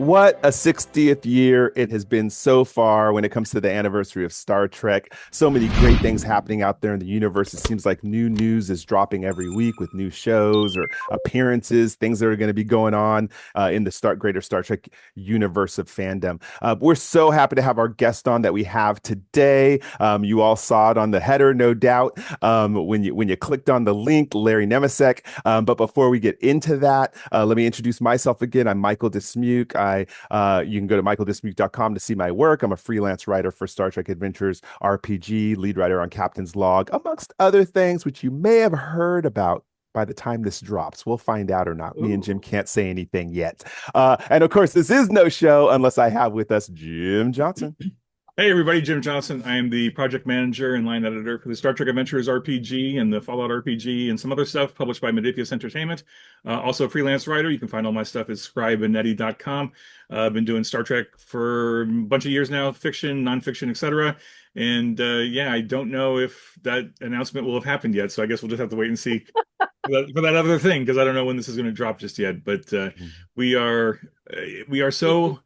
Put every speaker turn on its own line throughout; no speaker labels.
What a 60th year it has been so far when it comes to the anniversary of Star Trek. So many great things happening out there in the universe. It seems like new news is dropping every week with new shows or appearances, things that are going to be going on in the greater Star Trek universe of fandom. We're so happy to have our guest on that we have today. You all saw it on the header, no doubt, when you clicked on the link, Larry Nemecek. But before we get into that, let me introduce myself again. I'm Michael Dismuke. You can go to michaeldismuke.com to see my work. I'm a freelance writer for Star Trek Adventures RPG, lead writer on Captain's Log, amongst other things, which you may have heard about by the time this drops. We'll find out or not. Me and Jim
Ooh.
can't say anything yet. And of course, this is no show unless I have with us Jim Johnson.
Hey everybody, Jim Johnson. I am the project manager and line editor for the Star Trek Adventures RPG and the Fallout RPG and some other stuff published by Modiphius Entertainment. Also a freelance writer. You can find all my stuff at scribeandnetty.com. I've been doing Star Trek for a bunch of years now, fiction, nonfiction, etc. And yeah, I don't know if that announcement will have happened yet, so I guess we'll just have to wait and see for that other thing because I don't know when this is going to drop just yet. But we are we are so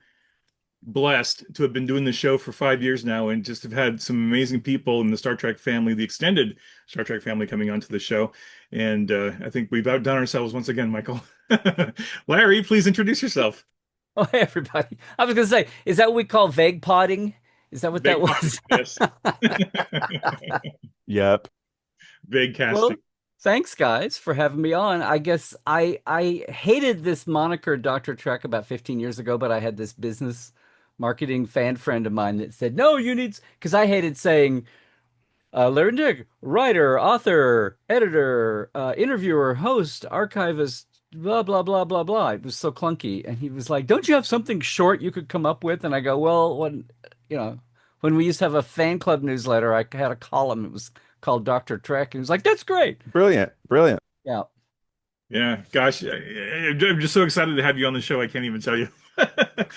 blessed to have been doing the show for 5 years now and just have had some amazing people in the Star Trek family, the extended Star Trek family coming onto the show. And I think we've outdone ourselves once again, Michael. Larry, please introduce yourself.
Oh, hey, everybody. I was going to say, is that what we call vague potting? Is that what that
Big
was?
yes.
Yep.
Big
Well,
casting.
thanks, guys, for having me on. I guess I hated this moniker Dr. Trek about 15 years ago, but I had this business marketing fan friend of mine that said, no, you need, because I hated saying Larry Dick, writer, author, editor, interviewer, host, archivist, blah, blah, blah, blah, blah. It was so clunky. And he was like, don't you have something short you could come up with? And I go, well, you know, when we used to have a fan club newsletter, I had a column. It was called Dr. Trek. And he was like, that's great.
Brilliant. Brilliant.
Yeah.
Yeah, gosh, I'm just so excited to have you on the show. I can't even tell you. Because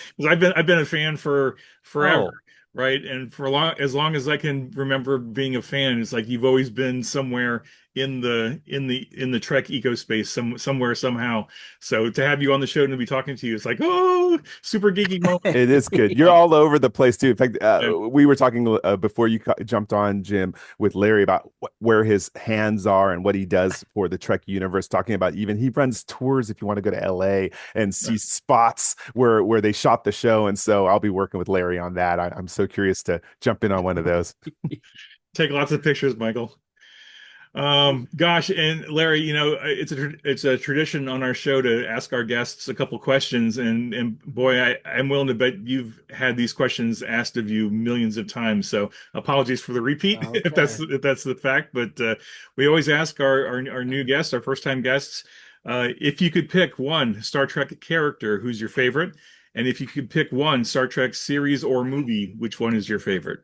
I've been a fan for forever,
Oh,
right? And for as long as I can remember being a fan, it's like you've always been somewhere in the Trek eco space, somewhere somehow. So to have you on the show and to be talking to you, it's like, oh, super geeky moment.
It is good. You're
yeah.
all over the place too. In fact,
Yeah,
we were talking before you jumped on, Jim, with Larry about where his hands are and what he does for the Trek universe. Talking about even he runs tours if you want to go to LA and
yeah.
see spots where they shot the show. And so I'll be working with Larry on that. I'm so curious to jump in on one of those.
Take lots of pictures, Michael. Gosh, and Larry, it's a tradition on our show to ask our guests a couple questions, and boy, I'm willing to bet you've had these questions asked of you millions of times. So apologies for the repeat
Okay.
if that's the fact, but we always ask our new guests, our first time guests, if you could pick one Star Trek character, who's your favorite, and if you could pick one Star Trek series or movie, which one is your favorite?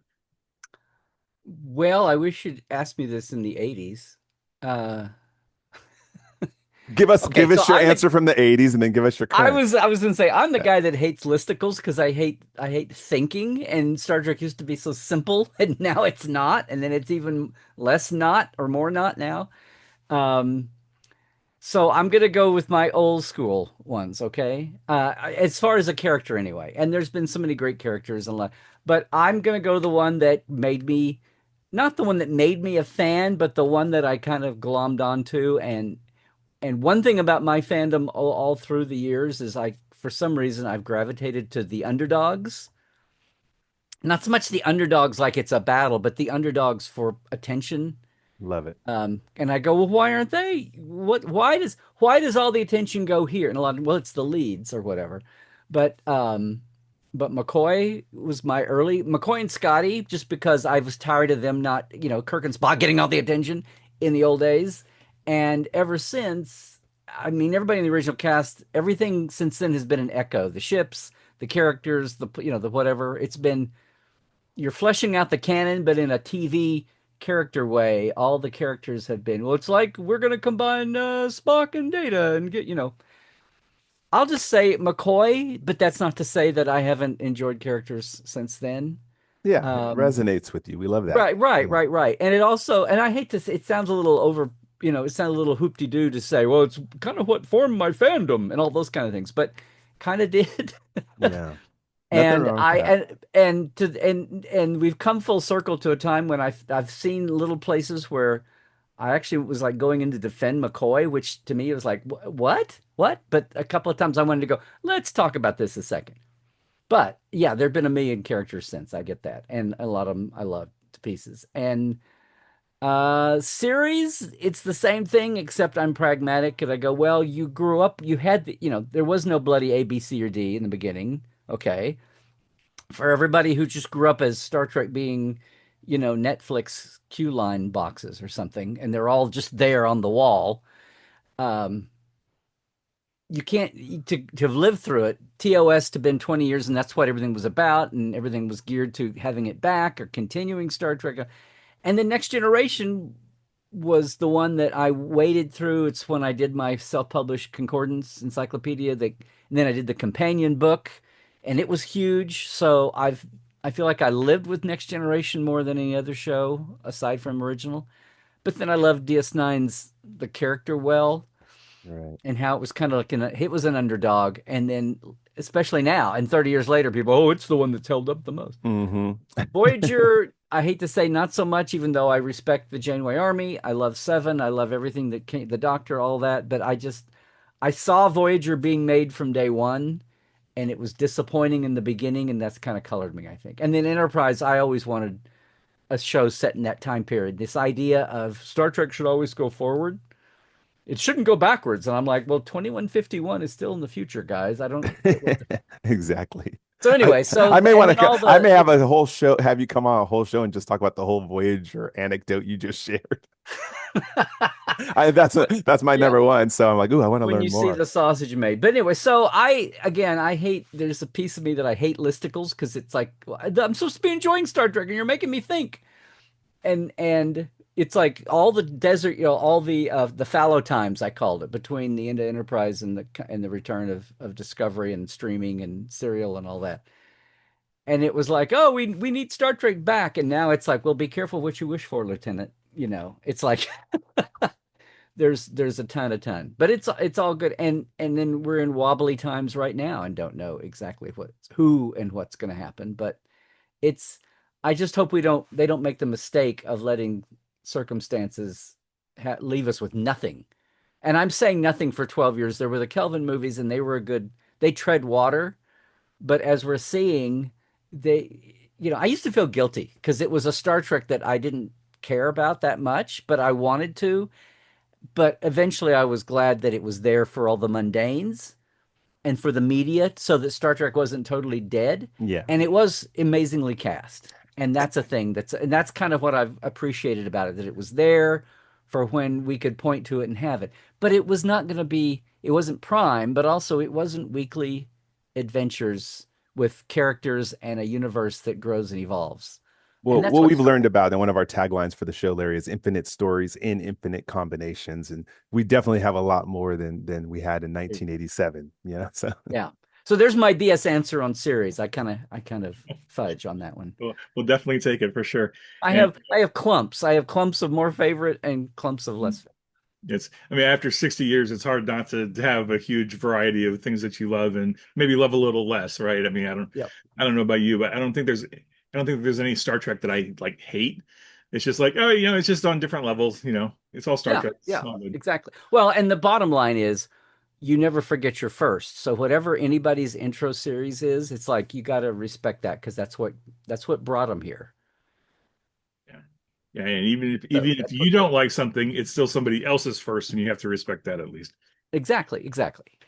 Well, I wish you'd asked me this in the 80s. Uh, okay,
Give
so
us your answer from the 80s and then give us your current.
I was gonna say I'm the
Yeah.
guy that hates listicles because I hate thinking, and Star Trek used to be so simple and now it's not, and then it's even less not or more not now. Um, so I'm gonna go with my old school ones, okay? As far as a character anyway, and there's been so many great characters and lot, but I'm gonna go the one that made me, not the one that made me a fan, but the one that I kind of glommed onto. And one thing about my fandom all through the years is for some reason, I've gravitated to the underdogs. Not so much the underdogs like it's a battle, but the underdogs for attention.
Love it.
And I go, well, why aren't they? Why does all the attention go here? And a lot of, well, it's the leads or whatever. But McCoy was my early McCoy and Scotty, just because I was tired of them not, Kirk and Spock getting all the attention in the old days. And ever since, I mean, everybody in the original cast, everything since then has been an echo. The ships, the characters, the whatever. It's been, you're fleshing out the canon, but in a TV character way. All the characters have been, well, it's like we're going to combine Spock and Data and get, I'll just say McCoy, but that's not to say that I haven't enjoyed characters since then.
Yeah, it
Um,
resonates with you. We love that.
right, right, right, right. And it also, and I hate to say, it sounds a little over, it sounds a little hoop-de-doo to say, well, it's kind of what formed my fandom and all those kind of things. But kind of did.
Yeah. Nothing
And
wrong with
I
that.
and we've come full circle to a time when I've seen little places where I actually was like going in to defend McCoy, which to me was like, What? But a couple of times I wanted to go, let's talk about this a second. But yeah, there've been a million characters since. I get that. And a lot of them I love to pieces. And series, it's the same thing, except I'm pragmatic and I go, well, you grew up, you had there was no bloody A, B, C, or D in the beginning. Okay. For everybody who just grew up as Star Trek being, Netflix queue line boxes or something, and they're all just there on the wall. Um, you can't to have lived through it. TOS to been 20 years, and that's what everything was about, and everything was geared to having it back or continuing Star Trek. And the Next Generation was the one that I waded through. It's when I did my self-published concordance encyclopedia and then I did the companion book, and it was huge. So I feel like I lived with Next Generation more than any other show aside from original. But then I loved DS9's the character well
Right.
and how it was kind of like it was an underdog, and then especially now and 30 years later, people, oh, it's the one that's held up the most.
Hmm.
Voyager, I hate to say not so much, even though I respect the Janeway Army. I love Seven. I love everything that came, the Doctor, all that. But I saw Voyager being made from day one, and it was disappointing in the beginning, and that's kind of colored me, I think. And then Enterprise, I always wanted a show set in that time period. This idea of Star Trek should always go forward. It shouldn't go backwards. And I'm like, well, 2151 is still in the future, guys. I don't get what the...
Exactly.
So
I
anyway,
I may
and
want
then
to
all
I
the
may have a whole show, have you come on a whole show and just talk about the whole Voyager anecdote you just shared. That's my
yeah,
number one. So I'm like, ooh, I want to
when
learn
you see
more.
the sausage made. But anyway, so I hate, there's a piece of me that I hate listicles because it's like, well, I'm supposed to be enjoying Star Trek and you're making me think. And it's like all the desert, all the fallow times I called it between the end of Enterprise and the return of Discovery and streaming and serial and all that. And it was like, oh, we need Star Trek back. And now it's like, well, be careful what you wish for, Lieutenant. It's like there's a ton, but it's all good. And then we're in wobbly times right now and don't know exactly who and what's going to happen. But it's I just hope they don't make the mistake of letting circumstances leave us with nothing. And I'm saying nothing for 12 years. There were the Kelvin movies, and they tread water. But as we're seeing, I used to feel guilty because it was a Star Trek that I didn't care about that much, but I wanted to. But eventually I was glad that it was there for all the mundanes and for the media so that Star Trek wasn't totally dead.
Yeah.
And it was amazingly cast. And that's a thing and that's kind of what I've appreciated about it, that it was there for when we could point to it and have it. But it was not going to be, it wasn't prime, but also it wasn't weekly adventures with characters and a universe that grows and evolves. And
Well,
that's
what
what
we've
Star
learned
Trek.
about, and one of our taglines for the show, Larry, is infinite stories in infinite combinations. And we definitely have a lot more than we had in
Is.
1987. So
Yeah. So there's my BS answer on series. I kind of fudge on that one.
We'll definitely take it for sure.
I
And
have I have clumps. I have clumps of more favorite and clumps of less favorite.
I mean, after 60 years, it's hard not to have a huge variety of things that you love and maybe love a little less, right? I mean,
Yep.
I don't know about you, but I don't think there's any Star Trek that I like hate. It's just like, oh, it's just on different levels, It's all Star
Yeah,
Trek. It's
yeah,
all good.
exactly. Well, and the bottom line is you never forget your first. So whatever anybody's intro series is, it's like you got to respect that because that's what brought them here.
Yeah. Yeah, and even
So
if
that's what
you don't like something, it's still somebody else's first, and you have to respect that at least.
exactly.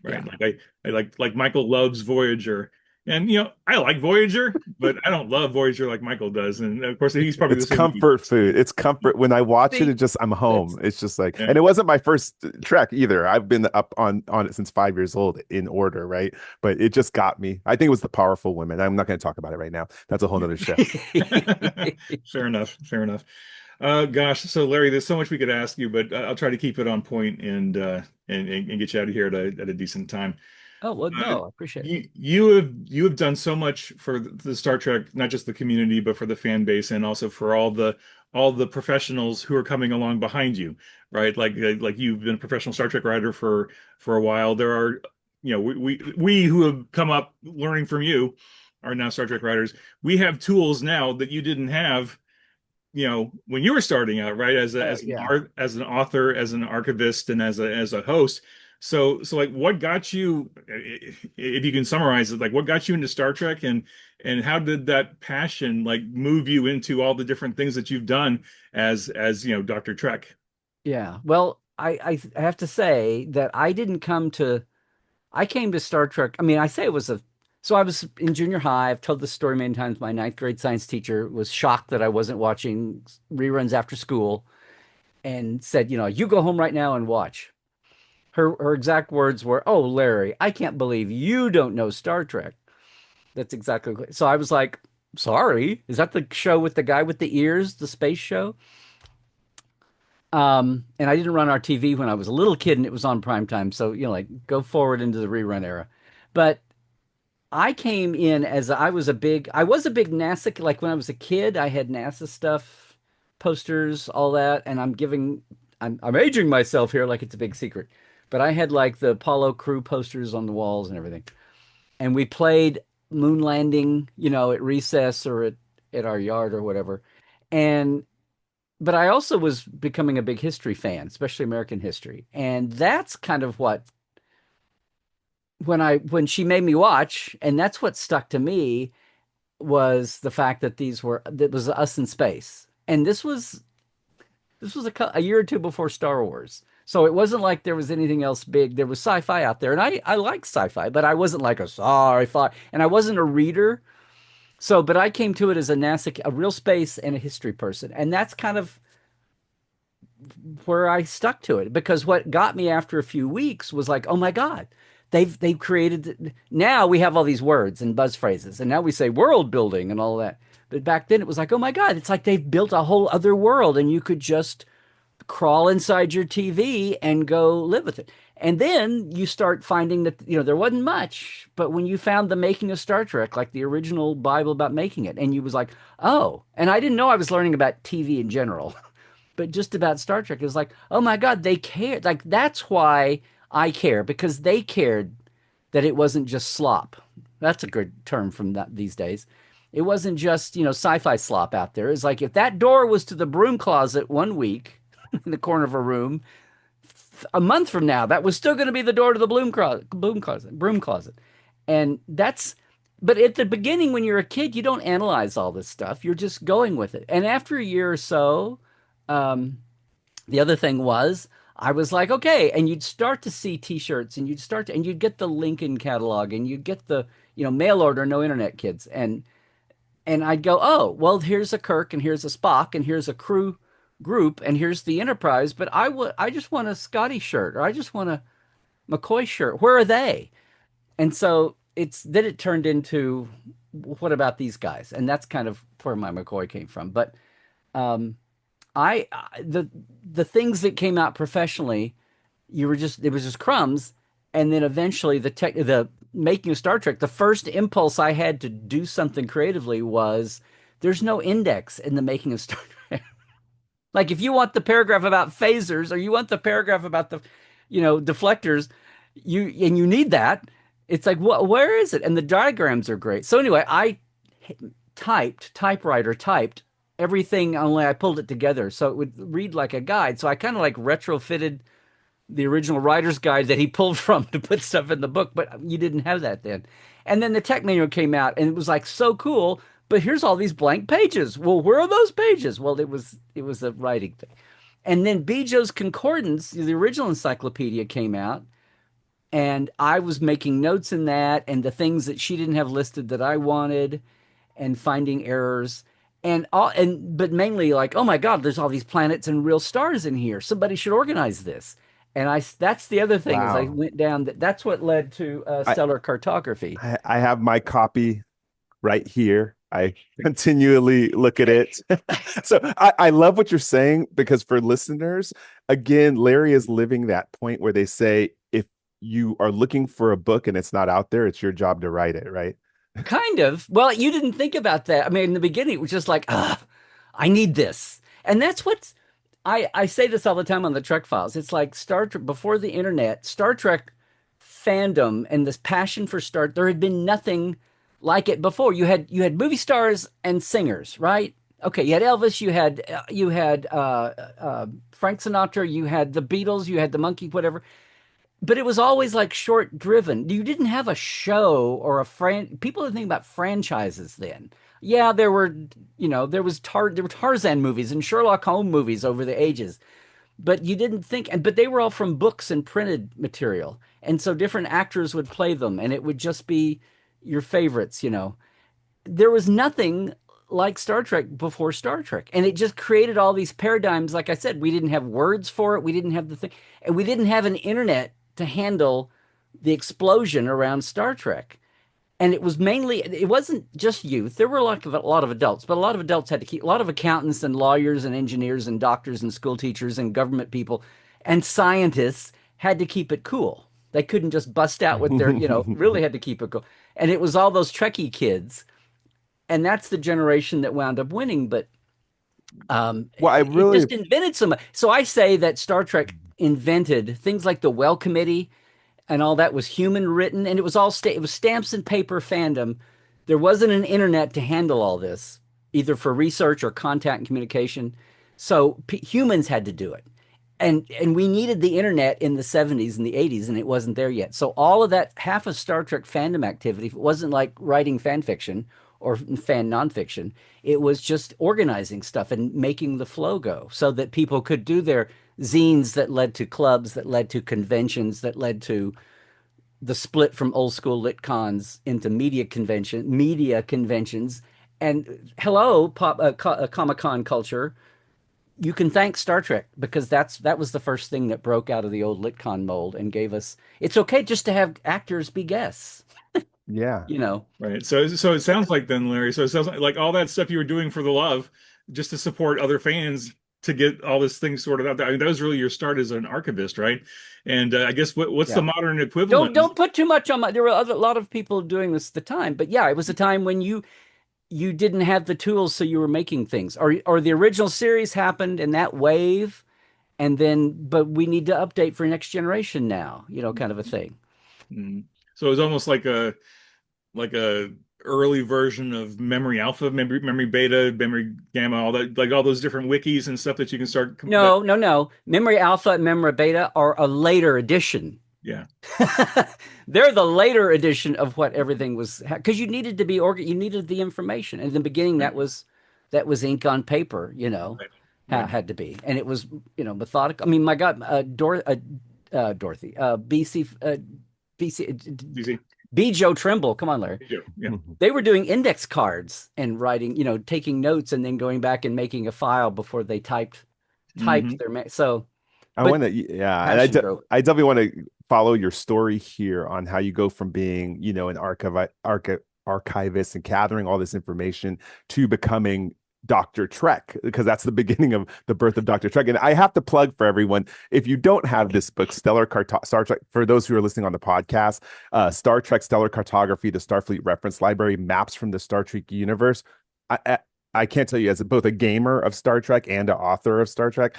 Yeah.
Right. I like Michael loves Voyager. And I like Voyager, but I don't love Voyager like Michael does. And of course he's probably the
it's
same with you.
comfort food. It's comfort when I watch it.
See,
It just I'm home.
that's
It's just like,
Yeah.
and it wasn't my first Trek either. I've been up on it since 5 years old in order, right? But it just got me. I think it was the powerful women. I'm not going to talk about it right now. That's a whole nother show.
Fair enough. Fair enough. Gosh, so Larry, there's so much we could ask you, but I'll try to keep it on point and get you out of here at a decent time.
Oh, well,
Uh,
no, I appreciate it.
you have done so much for the Star Trek, not just the community, but for the fan base, and also for all the professionals who are coming along behind you, right? Like you've been a professional Star Trek writer for a while. There are we who have come up learning from you are now Star Trek writers. We have tools now that you didn't have, when you were starting out, right?
Yeah.
As an author, as an archivist, and as a host. So like, what got you, if you can summarize it, like what got you into Star Trek, and how did that passion like move you into all the different things that you've done as Dr. Trek?
Yeah. Well, I have to say that I came to Star Trek. I mean, I say it was a, so I was in junior high. I've told this story many times. My ninth grade science teacher was shocked that I wasn't watching reruns after school and said, you go home right now and watch. Her exact words were, "Oh, Larry, I can't believe you don't know Star Trek." That's exactly what, so I was like, "Sorry, is that the show with the guy with the ears, the space show?" And I didn't run our TV when I was a little kid and it was on prime time. So, like go forward into the rerun era. But I came in as I was a big NASA, like when I was a kid, I had NASA stuff, posters, all that. And I'm aging myself here like it's a big secret. But I had like the Apollo crew posters on the walls and everything. And we played moon landing, at recess or at our yard or whatever. And but I also was becoming a big history fan, especially American history. And that's kind of what when she made me watch, and that's what stuck to me was the fact that that was us in space. And this was a year or two before Star Wars. So it wasn't like there was anything else big. There was sci-fi out there, and I like sci-fi, but I wasn't like a sci-fi, and I wasn't a reader. So, but I came to it as a real space and a history person, and that's kind of where I stuck to it because what got me after a few weeks was like, oh my God, they've created now we have all these words and buzz phrases, and now we say world building and all that. But back then it was like, oh my God, it's like they've built a whole other world, and you could just crawl inside your TV and go live with it. And then you start finding that, there wasn't much, but when you found the making of Star Trek, like the original Bible about making it, and you was like, oh, and I didn't know I was learning about TV in general. But just about Star Trek is like, oh my God, they cared. Like that's why I care because they cared that it wasn't just slop. That's a good term from these days. It wasn't just, sci-fi slop out there. It's like if that door was to the broom closet one week in the corner of a room, a month from now, that was still going to be the door to the broom closet. And but at the beginning, when you're a kid, you don't analyze all this stuff. You're just going with it. And after a year or so, um, the other thing was I was like, okay, and you'd start to see T-shirts, and and you'd get the Lincoln catalog, and you'd get the mail order, no internet kids, and I'd go, oh, well, here's a Kirk, and here's a Spock, and here's a crew group, and here's the Enterprise, but I just want a Scotty shirt, or I just want a McCoy shirt. Where are they? And so it turned into what about these guys? And that's kind of where my McCoy came from. But um, the things that came out professionally, it was just crumbs, and then eventually the making of Star Trek. The first impulse I had to do something creatively was there's no index in the making of Star Trek. Like if you want the paragraph about phasers or you want the paragraph about the, deflectors, you need that. It's like what? Where is it? And the diagrams are great. So anyway, I typewriter typed everything. Only I pulled it together so it would read like a guide. So I kind of like retrofitted the original writer's guide that he pulled from to put stuff in the book, but you didn't have that then. And then the tech manual came out and it was like so cool, but here's all these blank pages. Well, where are those pages? Well, it was a writing thing. And then Bejo's Concordance, the original encyclopedia came out, and I was making notes in that and the things that she didn't have listed that I wanted and finding errors but mainly like, oh my God, there's all these planets and real stars in here. Somebody should organize this. And that's the other thing is I
Wow.
went down that's what led to
I,
stellar cartography.
I have my copy right here. I continually look at it. So I love what you're saying because for listeners, again, Larry is living that point where they say, if you are looking for a book and it's not out there, it's your job to write it, right?
Kind of. Well, you didn't think about that. I mean, in the beginning, it was just like, I need this. And that's what I say this all the time on the Trek Files. It's like Star Trek before the internet, Star Trek fandom and this passion for there had been nothing like it before. You had movie stars and singers, right? Okay, you had Elvis, you had Frank Sinatra, you had the Beatles, you had the Monkey, whatever. But it was always like short driven. You didn't have a show or a people didn't think about franchises then. Yeah, there were Tarzan movies and Sherlock Holmes movies over the ages, but you didn't think, but they were all from books and printed material. And so different actors would play them and it would just be your favorites. There was nothing like Star Trek before Star Trek. And it just created all these paradigms. Like I said, we didn't have words for it. We didn't have the thing, and we didn't have an internet to handle the explosion around Star Trek. And it wasn't just youth. There were a lot of adults, but a lot of adults had to keep, a lot of accountants and lawyers and engineers and doctors and school teachers and government people and scientists had to keep it cool. They couldn't just bust out with really had to keep it cool. And it was all those Trekkie kids. And that's the generation that wound up winning. But
Well, I
it
really,
just invented so much. So I say that Star Trek invented things like the Well Committee and all that was human written, and it was stamps and paper fandom. There wasn't an internet to handle all this, either for research or contact and communication. So humans had to do it, and we needed the internet in the 70s and the 80s, and it wasn't there yet. So all of that, half of Star Trek fandom activity, if it wasn't like writing fan fiction or fan nonfiction, it was just organizing stuff and making the flow go so that people could do their zines that led to clubs, that led to conventions, that led to the split from old school lit cons into media conventions. And hello, Comic Con culture. You can thank Star Trek because that was the first thing that broke out of the old LitCon mold and gave us. It's okay just to have actors be guests.
yeah.
You know.
Right. So it sounds like then, Larry, so it sounds like all that stuff you were doing for the love, just to support other fans to get all this thing sorted out. I mean, that was really your start as an archivist, right? And I guess what's the
Yeah.
modern
Don't
equivalent?
don't put too much on my. There were a lot of people doing this at the time, but yeah, it was a time when you didn't have the tools, so you were making things, or the original series happened in that wave, and then but we need to update for next generation now, kind of a thing.
Mm. So it was almost like a early version of Memory Alpha, Memory Beta, Memory Gamma, all that, like all those different wikis and stuff that you can start.
No, no, no. Memory Alpha and Memory Beta are a later edition.
Yeah.
They're the later edition of what everything was because you needed to be you needed the information. In the beginning,
Right.
that was ink on paper,
Right. Right.
had to be, and it was methodical. I mean, my God, Dorothy, BC,
Easy.
B. Joe Trimble. Come on, Larry.
Yeah.
They were doing index cards and writing, taking notes and then going back and making a file before they typed
Hmm.
so.
I
But
want to, yeah, and
passion drove.
I definitely want to follow your story here on how you go from being, an archivist and gathering all this information to becoming Dr. Trek, because that's the beginning of the birth of Dr. Trek. And I have to plug for everyone, if you don't have this book, Star Trek, for those who are listening on the podcast, Star Trek Stellar Cartography, the Starfleet Reference Library, maps from the Star Trek universe. I can't tell you, as both a gamer of Star Trek and an author of Star Trek,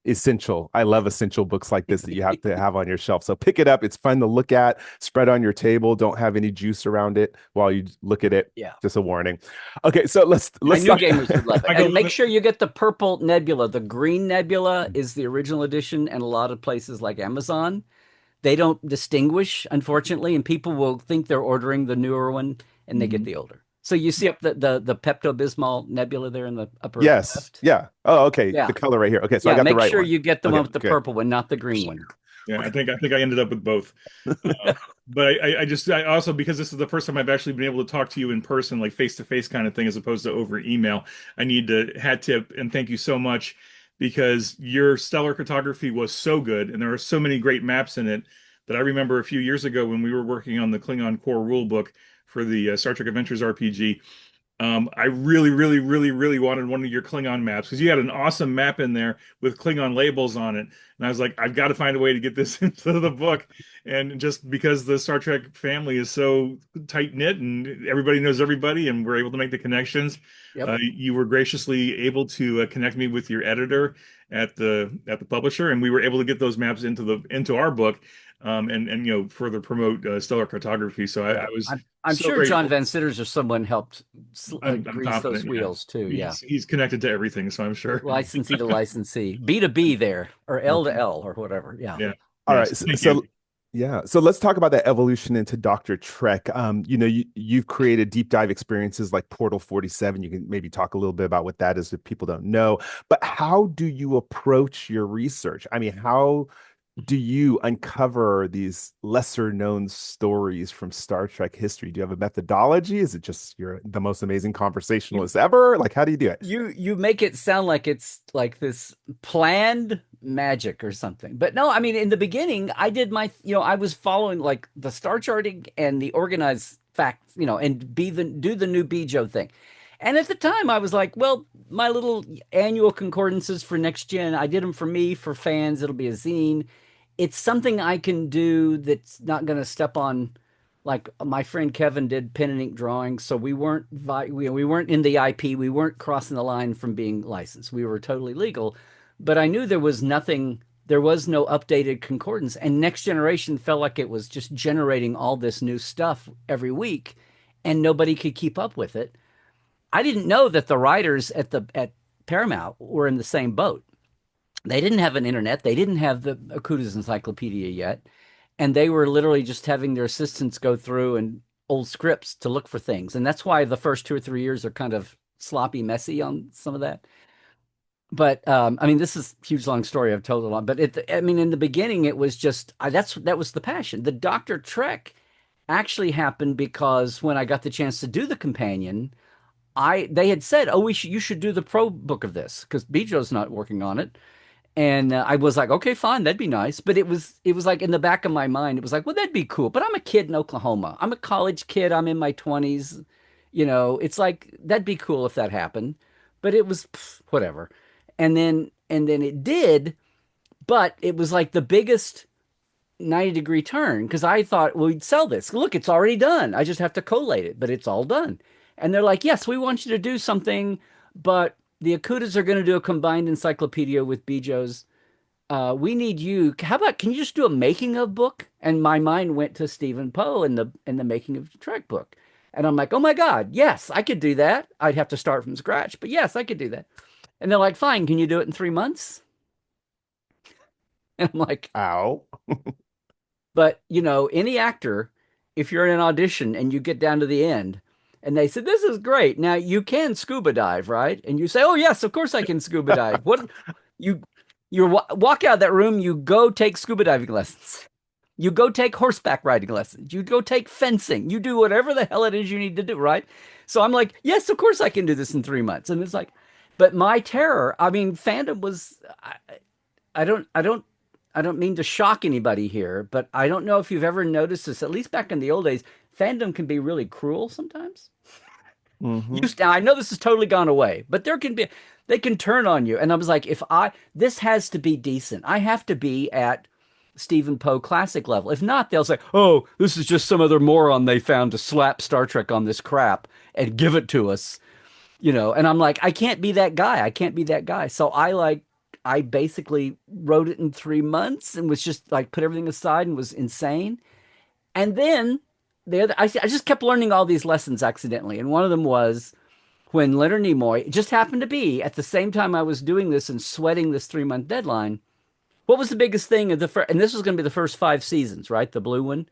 essential. I love essential books like this that you have to have on your shelf. So pick it up. It's fun to look at, spread on your table. Don't have any juice around it while you look at it.
Yeah.
Just a warning. Okay, so let's
I knew
talk.
gamers would love it.
I go
And make
with-
sure you get the purple nebula. The green nebula is the original edition, and a lot of places like Amazon, they don't distinguish, unfortunately, and people will think they're ordering the newer one and they get
Mhm.
the older. So you see up the Pepto-Bismol nebula there in the upper
Yes.
left.
Yeah. Oh, okay.
Yeah.
The color right here. Okay, so I
Yeah,
got the
make
right
sure
one.
you get the
Okay,
one with the
okay.
purple one, not the green one.
Yeah, I think I ended up with both. But I also, because this is the first time I've actually been able to talk to you in person, like face to face kind of thing, as opposed to over email, I need to hat tip and thank you so much, because your stellar cartography was so good and there are so many great maps in it that I remember a few years ago when we were working on the Klingon core rule book for the Star Trek Adventures RPG. I really, really, really, really wanted one of your Klingon maps because you had an awesome map in there with Klingon labels on it. And I was like, I've got to find a way to get this into the book. And just because the Star Trek family is so tight knit and everybody knows everybody and we're able to make the connections,
Yep.
you were graciously able to connect me with your editor at the publisher, and we were able to get those maps into our book. and further promote stellar cartography. So I
Yeah,
was
I'm
so
sure John
grateful.
Van Sitters or someone helped
I'm
grease those
confident. Yeah,
wheels too. Yeah,
he's connected to everything, so I'm sure.
licensee to licensee, B to B there, or L to
Okay.
L or whatever. Yeah.
Yeah.
All
Yes.
right. So,
Thank you.
so yeah. So let's talk about that evolution into Dr. Trek. You've created deep dive experiences like Portal 47. You can maybe talk a little bit about what that is if people don't know. But how do you approach your research? I mean, how do you uncover these lesser known stories from Star Trek history? Do you have a methodology? Is it just you're the most amazing
You
conversationalist ever? Like, how do you do it?
you make it sound like it's like this planned magic or something. But no, I mean in the beginning I did I was following like the star charting and the organized facts, and do the new Bejo thing. And at the time I was like, well, my little annual concordances for next gen, I did them for me, for fans, it'll be a zine. It's something I can do that's not going to step on like my friend Kevin did pen and ink drawings, so we weren't in the IP, we weren't crossing the line from being licensed. We were totally legal, but I knew there was nothing, there was no updated concordance, and Next Generation felt like it was just generating all this new stuff every week, and nobody could keep up with it. I didn't know that the writers at Paramount were in the same boat. They didn't have an internet. They didn't have the Okuda's encyclopedia yet. And they were literally just having their assistants go through and old scripts to look for things. And that's why the first 2 or 3 years are kind of sloppy, messy on some of that. But I mean, this is a huge, long story. I've told a lot. But I mean, in the beginning, it was just that was the passion. The Dr. Trek actually happened because when I got the chance to do the companion, they had said, "Oh, you should do the pro book of this because Bijo's not working on it." And I was like, okay, fine, that'd be nice. But it was like in the back of my mind, it was like, well, that'd be cool. But I'm a kid in Oklahoma. I'm a college kid. I'm in my 20s. It's like that'd be cool if that happened. But it was whatever. And then it did, but it was like the biggest 90-degree turn because I thought, well, we'd sell this. Look, it's already done. I just have to collate it, but it's all done. And they're like, yes, we want you to do something, but the Akutas are going to do a combined encyclopedia with Bijo's. We need you. How about can you just do a making of book? And my mind went to Stephen Poe and the making of the Trek book. And I'm like, oh my God, yes, I could do that. I'd have to start from scratch, but yes, I could do that. And they're like, fine, can you do it in 3 months? And I'm like,
Ow.
but any actor, if you're in an audition and you get down to the end and they said, this is great. Now you can scuba dive, right? And you say, oh yes, of course I can scuba dive. What you walk out of that room, you go take scuba diving lessons. You go take horseback riding lessons. You go take fencing. You do whatever the hell it is you need to do, right? So I'm like, yes, of course I can do this in 3 months. And it's like, but my terror, I mean, fandom was, I don't, I don't, I don't mean to shock anybody here, but I don't know if you've ever noticed this. At least back in the old days, fandom can be really cruel sometimes.
Hmm.
I know this has totally gone away, but they can turn on you. And I was like, this has to be decent. I have to be at Stephen Poe classic level. If not, they'll say, oh, this is just some other moron they found to slap Star Trek on this crap and give it to us. And I'm like, I can't be that guy. I can't be that guy. So I basically wrote it in 3 months and was just like put everything aside and was insane. And then I just kept learning all these lessons accidentally. And one of them was when Leonard Nimoy, it just happened to be at the same time I was doing this and sweating this 3 month deadline. What was the biggest thing of the first, and this was going to be the first 5 seasons, right? The blue one.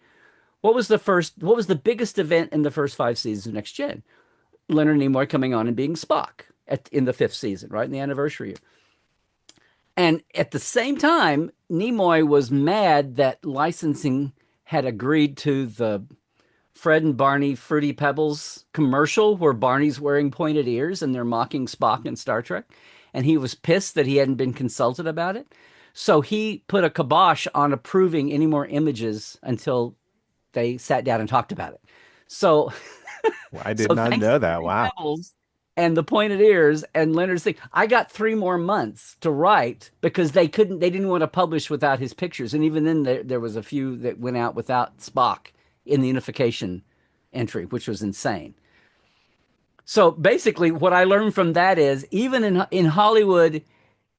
What was the biggest event in the first 5 seasons of Next Gen? Leonard Nimoy coming on and being Spock in the fifth season, right? In the anniversary year. And at the same time, Nimoy was mad that licensing had agreed to the Fred and Barney Fruity Pebbles commercial where Barney's wearing pointed ears and they're mocking Spock in Star Trek. And he was pissed that he hadn't been consulted about it. So he put a kibosh on approving any more images until they sat down and talked about it. So
Well, I did
so
not
thanks
know
to
that.
Fruity
Wow.
Pebbles and the pointed ears and Leonard's thing, I got 3 more months to write because they didn't want to publish without his pictures. And even then there was a few that went out without Spock in the unification entry, which was insane. So basically what I learned from that is even in Hollywood,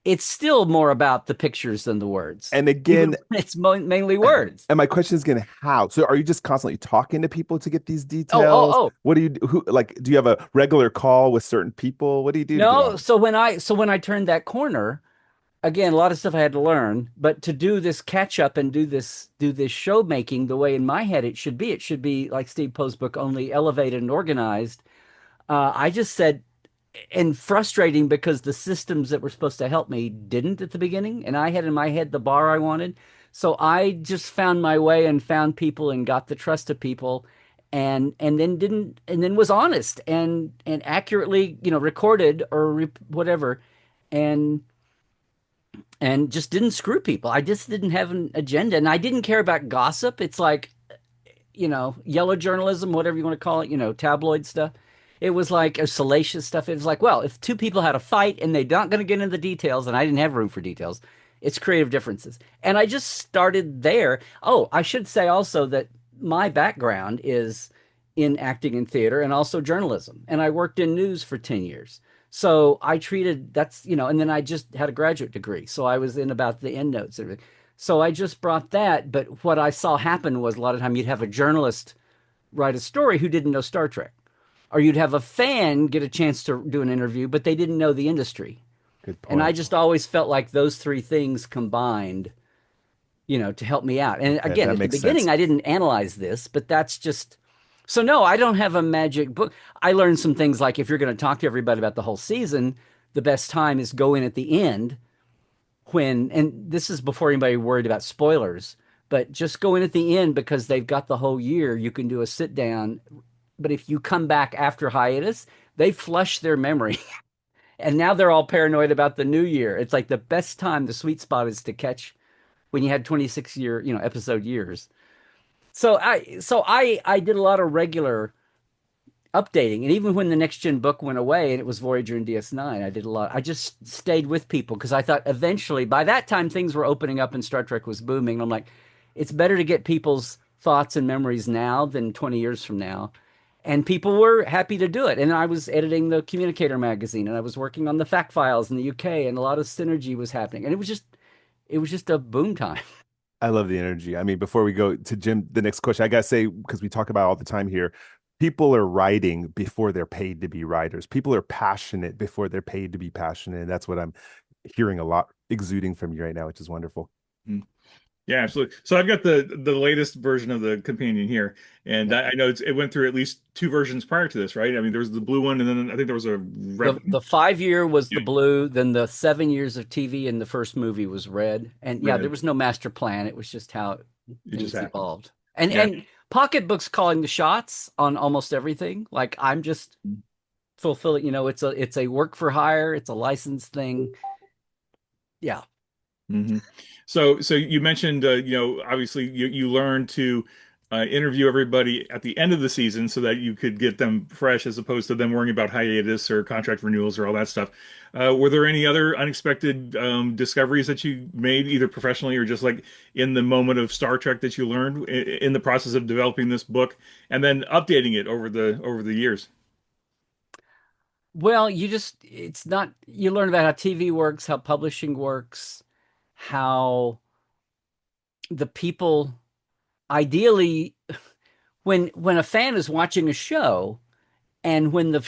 it's still more about the pictures than the words,
And
even
again,
when it's mainly words.
and my question is again, how? So are you just constantly talking to people to get these
Oh, oh,
details?
oh.
What do you do? Who like do you have a regular call with certain people? What do you do to get all
No,
this?
so when I turned that corner, again, a lot of stuff I had to learn, but to do this catch up and do this show making the way in my head it should be like Steve Poe's book, only elevated and organized. I just said, and frustrating because the systems that were supposed to help me didn't at the beginning, and I had in my head the bar I wanted. So I just found my way and found people and got the trust of people, and then didn't and then was honest and accurately, recorded or whatever, and and just didn't screw people. I just didn't have an agenda, and I didn't care about gossip. It's like, yellow journalism, whatever you want to call it, tabloid stuff. It was like a salacious stuff. It was like, well, if two people had a fight and they're not going to get into the details, and I didn't have room for details, it's creative differences. And I just started there. Oh, I should say also that my background is in acting and theater and also journalism. And I worked in news for 10 years. So I treated that's, and then I just had a graduate degree. So I was in about the end notes and everything. So I just brought that. But what I saw happen was a lot of time you'd have a journalist write a story who didn't know Star Trek, or you'd have a fan get a chance to do an interview, but they didn't know the industry.
Good
And I
point.
just always felt like those three things combined, to help me out. And
Okay,
again,
that
at the
makes sense.
beginning, I didn't analyze this, but that's just so no, I don't have a magic book. I learned some things like if you're going to talk to everybody about the whole season, the best time is go in at the end and this is before anybody worried about spoilers, but just go in at the end because they've got the whole year. You can do a sit down. But if you come back after hiatus, they flush their memory. And now they're all paranoid about the new year. It's like the best time, the sweet spot is to catch when you had 26 year, episode years. So I did a lot of regular updating. And even when the next gen book went away and it was Voyager and DS9, I did a lot. I just stayed with people because I thought eventually by that time things were opening up and Star Trek was booming. I'm like, it's better to get people's thoughts and memories now than 20 years from now. And people were happy to do it. And I was editing the Communicator magazine and I was working on the fact files in the UK and a lot of synergy was happening. And it was just a boom time.
I love the energy. I mean, before we go to Jim, the next question, I gotta say, because we talk about it all the time here, people are writing before they're paid to be writers. People are passionate before they're paid to be passionate. And that's what I'm hearing a lot exuding from you right now, which is wonderful.
Mm. Yeah, absolutely. So I've got the latest version of the companion here, and
Yeah.
I know it went through at least two versions prior to this, right? I mean, there was the blue one, and then I think there was a red
The
one.
5 year was
Yeah,
the blue, then the 7 years of TV in the first movie was red. And yeah, there
red.
was no master plan. It was just how
It just
things
happened.
evolved. And
Yeah.
and Pocketbook's calling the shots on almost everything. Like I'm just fulfilling, it's a work for hire, it's a license thing. Yeah.
Hmm. So you mentioned, obviously you learned to interview everybody at the end of the season so that you could get them fresh, as opposed to them worrying about hiatus or contract renewals or all that stuff. Were there any other unexpected discoveries that you made, either professionally or just like in the moment of Star Trek, that you learned in the process of developing this book and then updating it over the years?
Well, it's not, you learn about how TV works, how publishing works, how the people ideally when a fan is watching a show, and when a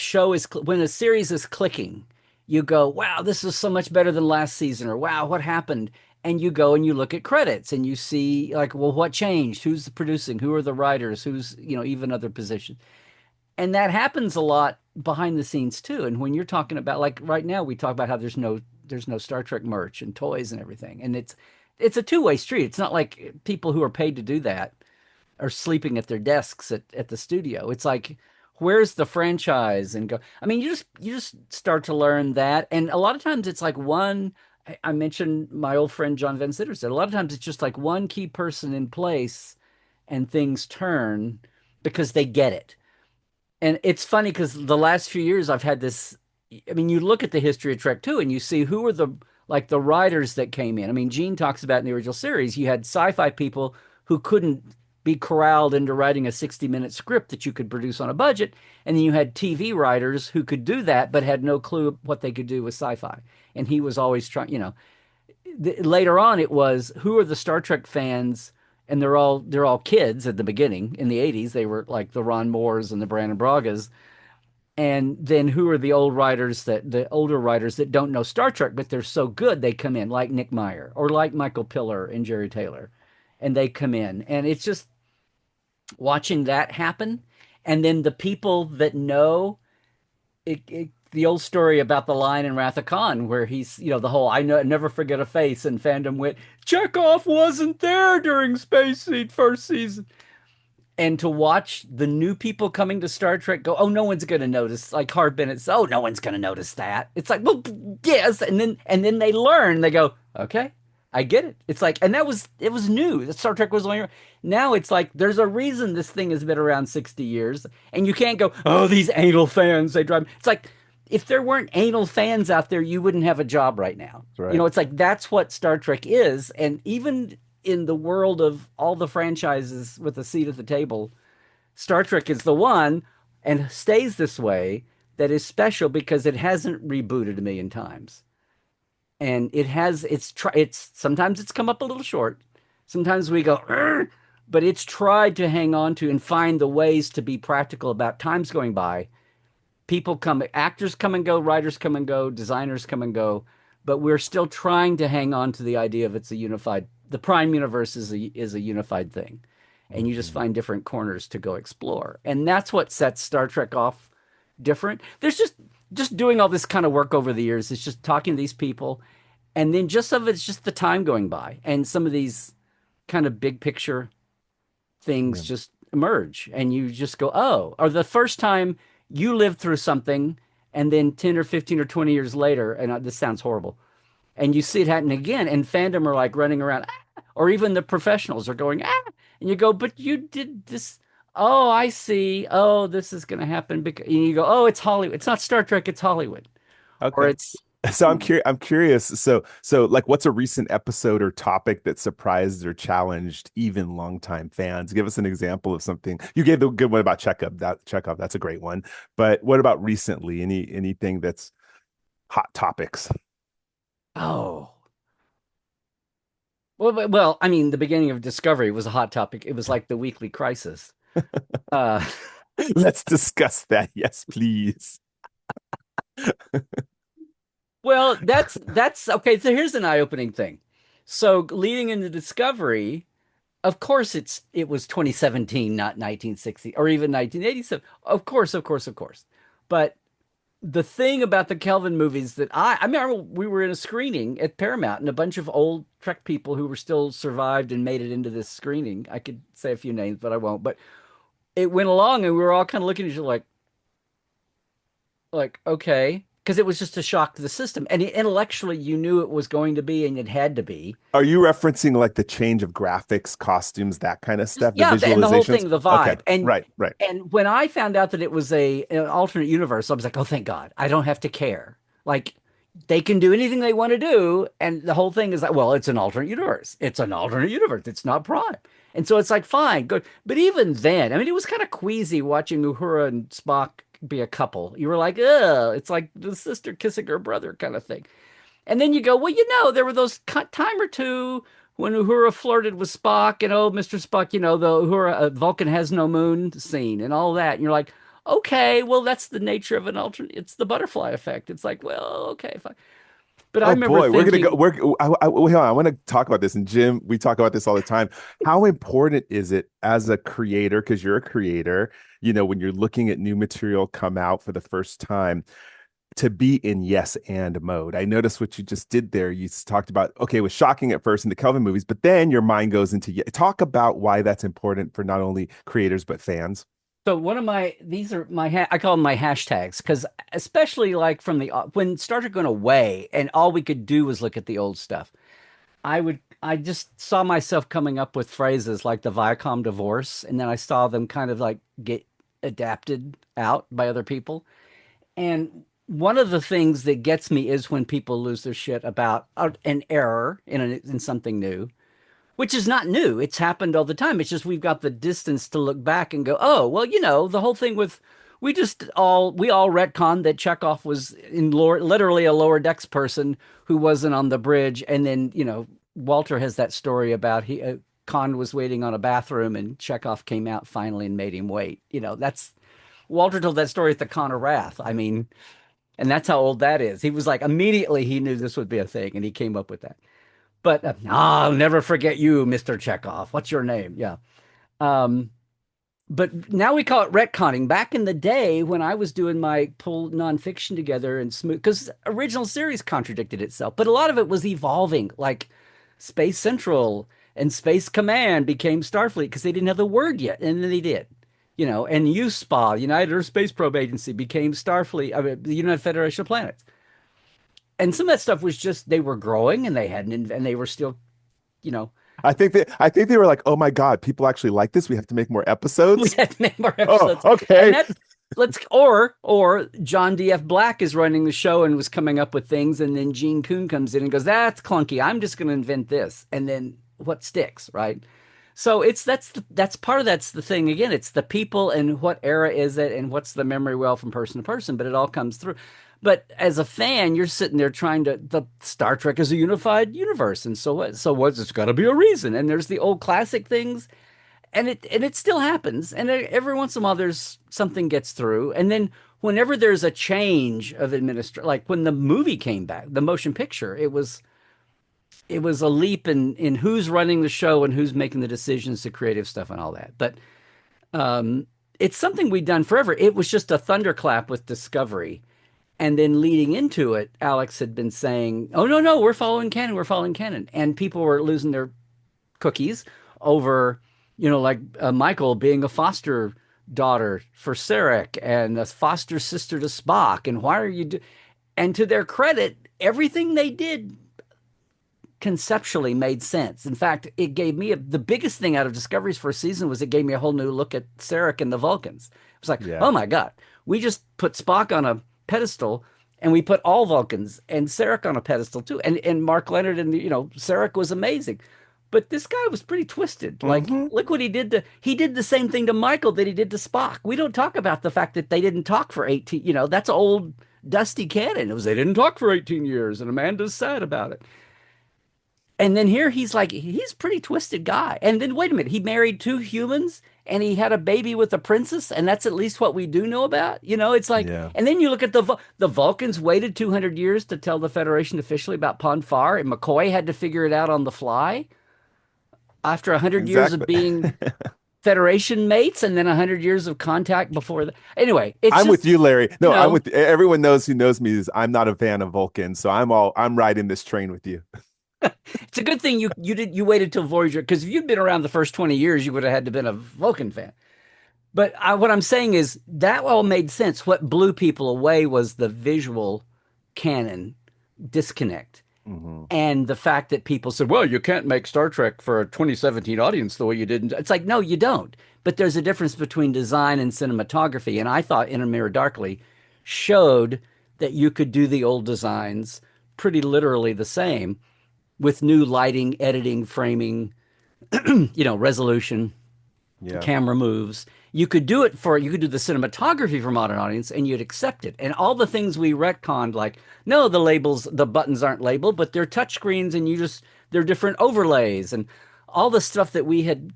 series is clicking, you go, wow, this is so much better than last season, or wow, what happened? And you go and you look at credits and you see like, well, what changed? Who's producing? Who are the writers? Who's, even other positions? And that happens a lot behind the scenes too. And when you're talking about, like right now, we talk about how there's no Star Trek merch and toys and everything. And it's a two-way street. It's not like people who are paid to do that are sleeping at their desks at the studio. It's like, where's the franchise? And go, I mean, you just start to learn that. And a lot of times it's like I mentioned my old friend John Van Sitter said, a lot of times it's just like one key person in place and things turn because they get it. And it's funny because the last few years I've had this. I mean, you look at the history of Trek too, and you see who are the writers that came in. I mean, Gene talks about in the original series, you had sci-fi people who couldn't be corralled into writing a 60-minute script that you could produce on a budget. And then you had TV writers who could do that, but had no clue what they could do with sci-fi. And he was always trying, later on it was who are the Star Trek fans, and they're all kids at the beginning in the 80s. They were like the Ron Moores and the Brandon Bragas. And then who are the older writers that don't know Star Trek, but they're so good they come in, like Nick Meyer or like Michael Piller and Jerry Taylor, and they come in, and it's just watching that happen. And then the people that know the old story about the line in Wrath of Khan, where he's, the whole I know never forget a face, and fandom went, Chekhov wasn't there during Space Seed first season. And to watch the new people coming to Star Trek go, oh, no one's going to notice. Like Harv Bennett's, oh, no one's going to notice that. It's like, well, yes, and then they learn. They go, okay, I get it. It's like, and it was new. The Star Trek was only now. It's like there's a reason this thing has been around 60 years, and you can't go, oh, these anal fans, they drive. It's like if there weren't anal fans out there, you wouldn't have a job right now.
That's right.
It's like that's what Star Trek is, and even in the world of all the franchises with a seat at the table, Star Trek is the one and stays this way that is special because it hasn't rebooted a million times. And it's sometimes it's come up a little short. Sometimes we go, "Arr!" But it's tried to hang on to and find the ways to be practical about times going by. Actors come and go, writers come and go, designers come and go, but we're still trying to hang on to the idea of the Prime Universe is a unified thing, and you just
Mhm.
find different corners to go explore, and that's what sets Star Trek off different. There's just doing all this kind of work over the years. It's just talking to these people, and then just some of it's just the time going by, and some of these kind of big picture things
Yeah.
just emerge, and you just go, oh, or the first time you lived through something, and then 10 or 15 or 20 years later, and this sounds horrible, and you see it happen again, and fandom are like running around, or even the professionals are going, and you go, but you did this. Oh, I see. Oh, this is going to happen because and you go, oh, it's Hollywood. It's not Star Trek. It's Hollywood, or
Okay.
it's
So I'm curious. So like, what's a recent episode or topic that surprised or challenged even longtime fans? Give us an example of something. You gave the good one about Chekhov. That's a great one. But what about recently? Anything that's hot topics?
oh. Well, I mean, the beginning of Discovery was a hot topic. It was like the weekly crisis. Uh,
Let's discuss that. Yes, please.
well, that's okay. So here's an eye-opening thing. So leading into Discovery, of course, it was 2017, not 1960 or even 1987. Of course, of course, of course. But the thing about the Kelvin movies that I remember we were in a screening at Paramount, and a bunch of old Trek people who were still survived and made it into this screening. I could say a few names, but I won't. But it went along, and we were all kind of looking at each other like okay, because it was just a shock to the system, and intellectually you knew it was going to be, and it had to be.
Are you referencing like the change of graphics, costumes, that kind of
Just
stuff, the
yeah, and the whole
visualizations?
thing, the
Okay,
vibe, and
right, right.
and when I found out that it was an alternate universe, I was like, oh, thank God, I don't have to care. Like they can do anything they want to do, and the whole thing is like, well, it's an alternate universe. It's an alternate universe. It's not Prime, and so it's like fine, good. But even then, I mean, it was kind of queasy watching Uhura and Spock be a couple. You were like, ugh, it's like the sister kissing her brother kind of thing. And then you go, well, there were those time or two when Uhura flirted with Spock, and oh, Mr. Spock, the Uhura Vulcan has no moon scene and all that. And you're like, okay, well, that's the nature of an alternate. It's the butterfly effect. It's like, well, okay, fine. But I
Oh
remember
boy, we're gonna go.
thinking,
Hold on, I want to talk about this. And Jim, we talk about this all the time. How important is it as a creator, because you're a creator, when you're looking at new material come out for the first time, to be in yes and mode? I noticed what you just did there. You talked about, okay, it was shocking at first in the Kelvin movies, but then your mind goes into talk about why that's important for not only creators but fans.
so one of these are I call them my hashtags because especially like from when Star Trek went away and all we could do was look at the old stuff. I just saw myself coming up with phrases like the Viacom divorce, and then I saw them kind of like get adapted out by other people. And one of the things that gets me is when people lose their shit about an error in something new, which is not new. It's happened all the time. It's just we've got the distance to look back and go, oh, well, the whole thing with we all retconned that Chekhov was in literally a lower decks person who wasn't on the bridge, and then Walter has that story about he Khan was waiting on a bathroom and Chekhov came out finally and made him wait. That's Walter told that story at the Khan of Wrath. I mean, and that's how old that is. He was like immediately he knew this would be a thing, and he came up with that. But I'll never forget you, Mr. Chekhov. What's your name? Yeah. Um, but now we call it retconning. Back in the day when I was doing my pull nonfiction together and smooth, because original series contradicted itself, but a lot of it was evolving. Like Space Central and Space Command became Starfleet because they didn't have the word yet, and then they did. And USPA, United Earth Space Probe Agency, became Starfleet, I mean, the United Federation of Planets. And some of that stuff was just they were growing and they hadn't, and they were still, you know,
I think they were like, oh my God, people actually like this. We have to make more
we
episodes.
had to make more
Oh,
episodes. And
okay.
that's or John D.F. Black is running the show and was coming up with things, and then Gene Coon comes in and goes, "That's clunky. I'm just going to invent this." And then what sticks, right? So that's part of that's the thing. Again, it's the people and what era is it and what's the memory well from person to person, but it all comes through. But as a fan, you're sitting there trying to the Star Trek is a unified universe, and so what? So what's it's got to be a reason. And there's the old classic things, and it still happens. And every once in a while, there's something gets through, and then whenever there's a change of administration, like when the movie came back, the motion picture, it was a leap in who's running the show and who's making the decisions, the creative stuff, and all that. But it's something we've done forever. It was just a thunderclap with Discovery. And then leading into it, Alex had been saying, "Oh no, no, we're following canon. We're following canon," and people were losing their cookies over, like Michael being a foster daughter for Sarek and a foster sister to Spock. And why are you? And to their credit, everything they did conceptually made sense. In fact, it gave me the biggest thing out of Discovery's first season was it gave me a whole new look at Sarek and the Vulcans. It was like,
Yeah,
oh my God, we just put Spock on a pedestal and we put all Vulcans and Sarek on a pedestal too. And Mark Leonard and Sarek was amazing. But this guy was pretty twisted. Like,
hmm,
look what he did the same thing to Michael that he did to Spock. We don't talk about the fact that they didn't talk for 18, that's old dusty canon. It was they didn't talk for 18 years and Amanda's sad about it. And then here he's like, he's a pretty twisted guy. And then wait a minute, he married two humans and he had a baby with a princess, and that's at least what we do know about. It's like,
yeah,
and then you look at the Vulcans waited 200 years to tell the Federation officially about Pon farr, and McCoy had to figure it out on the fly after 100 years of
exactly.
being Federation mates, and then 100 years of contact before the. Anyway, it's
I'm with
just
you, Larry.
you
No, I'm
know
with everyone knows who knows me is I'm not a fan of Vulcan, so I'm riding this train with you.
it's a good thing you waited till Voyager, because if you'd been around the first 20 years, you would have had to been a Vulcan fan. But what I'm saying is that all made sense. What blew people away was the visual canon disconnect.
Hmm.
And the fact that people said, well, you can't make Star Trek for a 2017 audience the way you did. It's like, no, you don't. But there's a difference between design and cinematography. And I thought In a Mirror Darkly showed that you could do the old designs pretty literally the same with new lighting, editing, framing, resolution,
Yeah,
camera moves. You could do the cinematography for modern audience and you'd accept it. And all the things we retconned, like, no, the buttons aren't labeled, but they're touch screens and they're different overlays and all the stuff that we had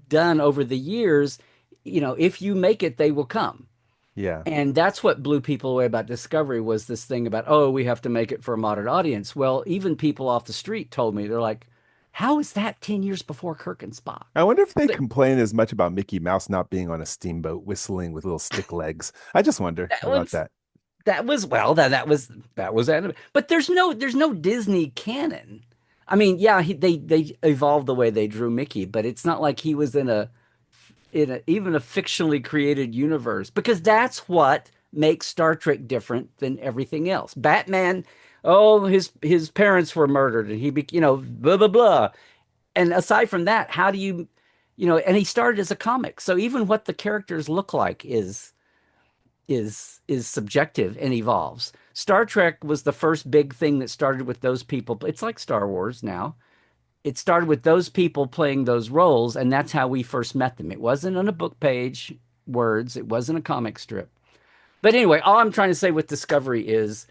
done over the years, if you make it, they will come.
yeah.
And that's what blew people away about Discovery was this thing about, oh, we have to make it for a modern audience. Well, even people off the street told me, they're like, how is that 10 years before Kirk and Spock?
I wonder if they
That,
complain as much about Mickey Mouse not being on a steamboat whistling with little stick legs. I just wonder
that
about
was
that.
that was well that was anime. But there's no Disney canon. I mean, yeah, they evolved the way they drew Mickey, but it's not like he was in a even a fictionally created universe, because that's what makes Star Trek different than everything else. Batman, oh, his parents were murdered and blah blah blah. And aside from that, how do and he started as a comic. So even what the characters look like is subjective and evolves. Star Trek was the first big thing that started with those people. It's like Star Wars now. it started with those people playing those roles, and that's how we first met them. It wasn't on a book page words, it wasn't a comic strip. But anyway, all I'm trying to say with Discovery is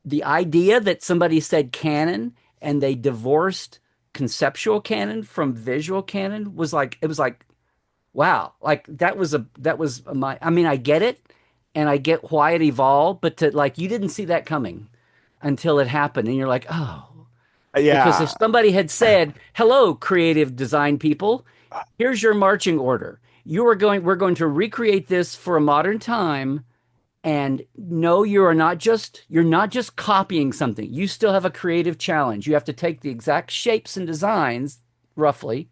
the idea that somebody said canon and they divorced conceptual canon from visual canon was like, it was like, wow, like that was my, I mean, I get it and I get why it evolved, but to like, you didn't see that coming until it happened. And you're like, oh, because if
Yeah.
somebody had said, hello, creative design people, here's your marching order. We're going to recreate this for a modern time. And no, you're not just copying something. You still have a creative challenge. You have to take the exact shapes and designs, roughly,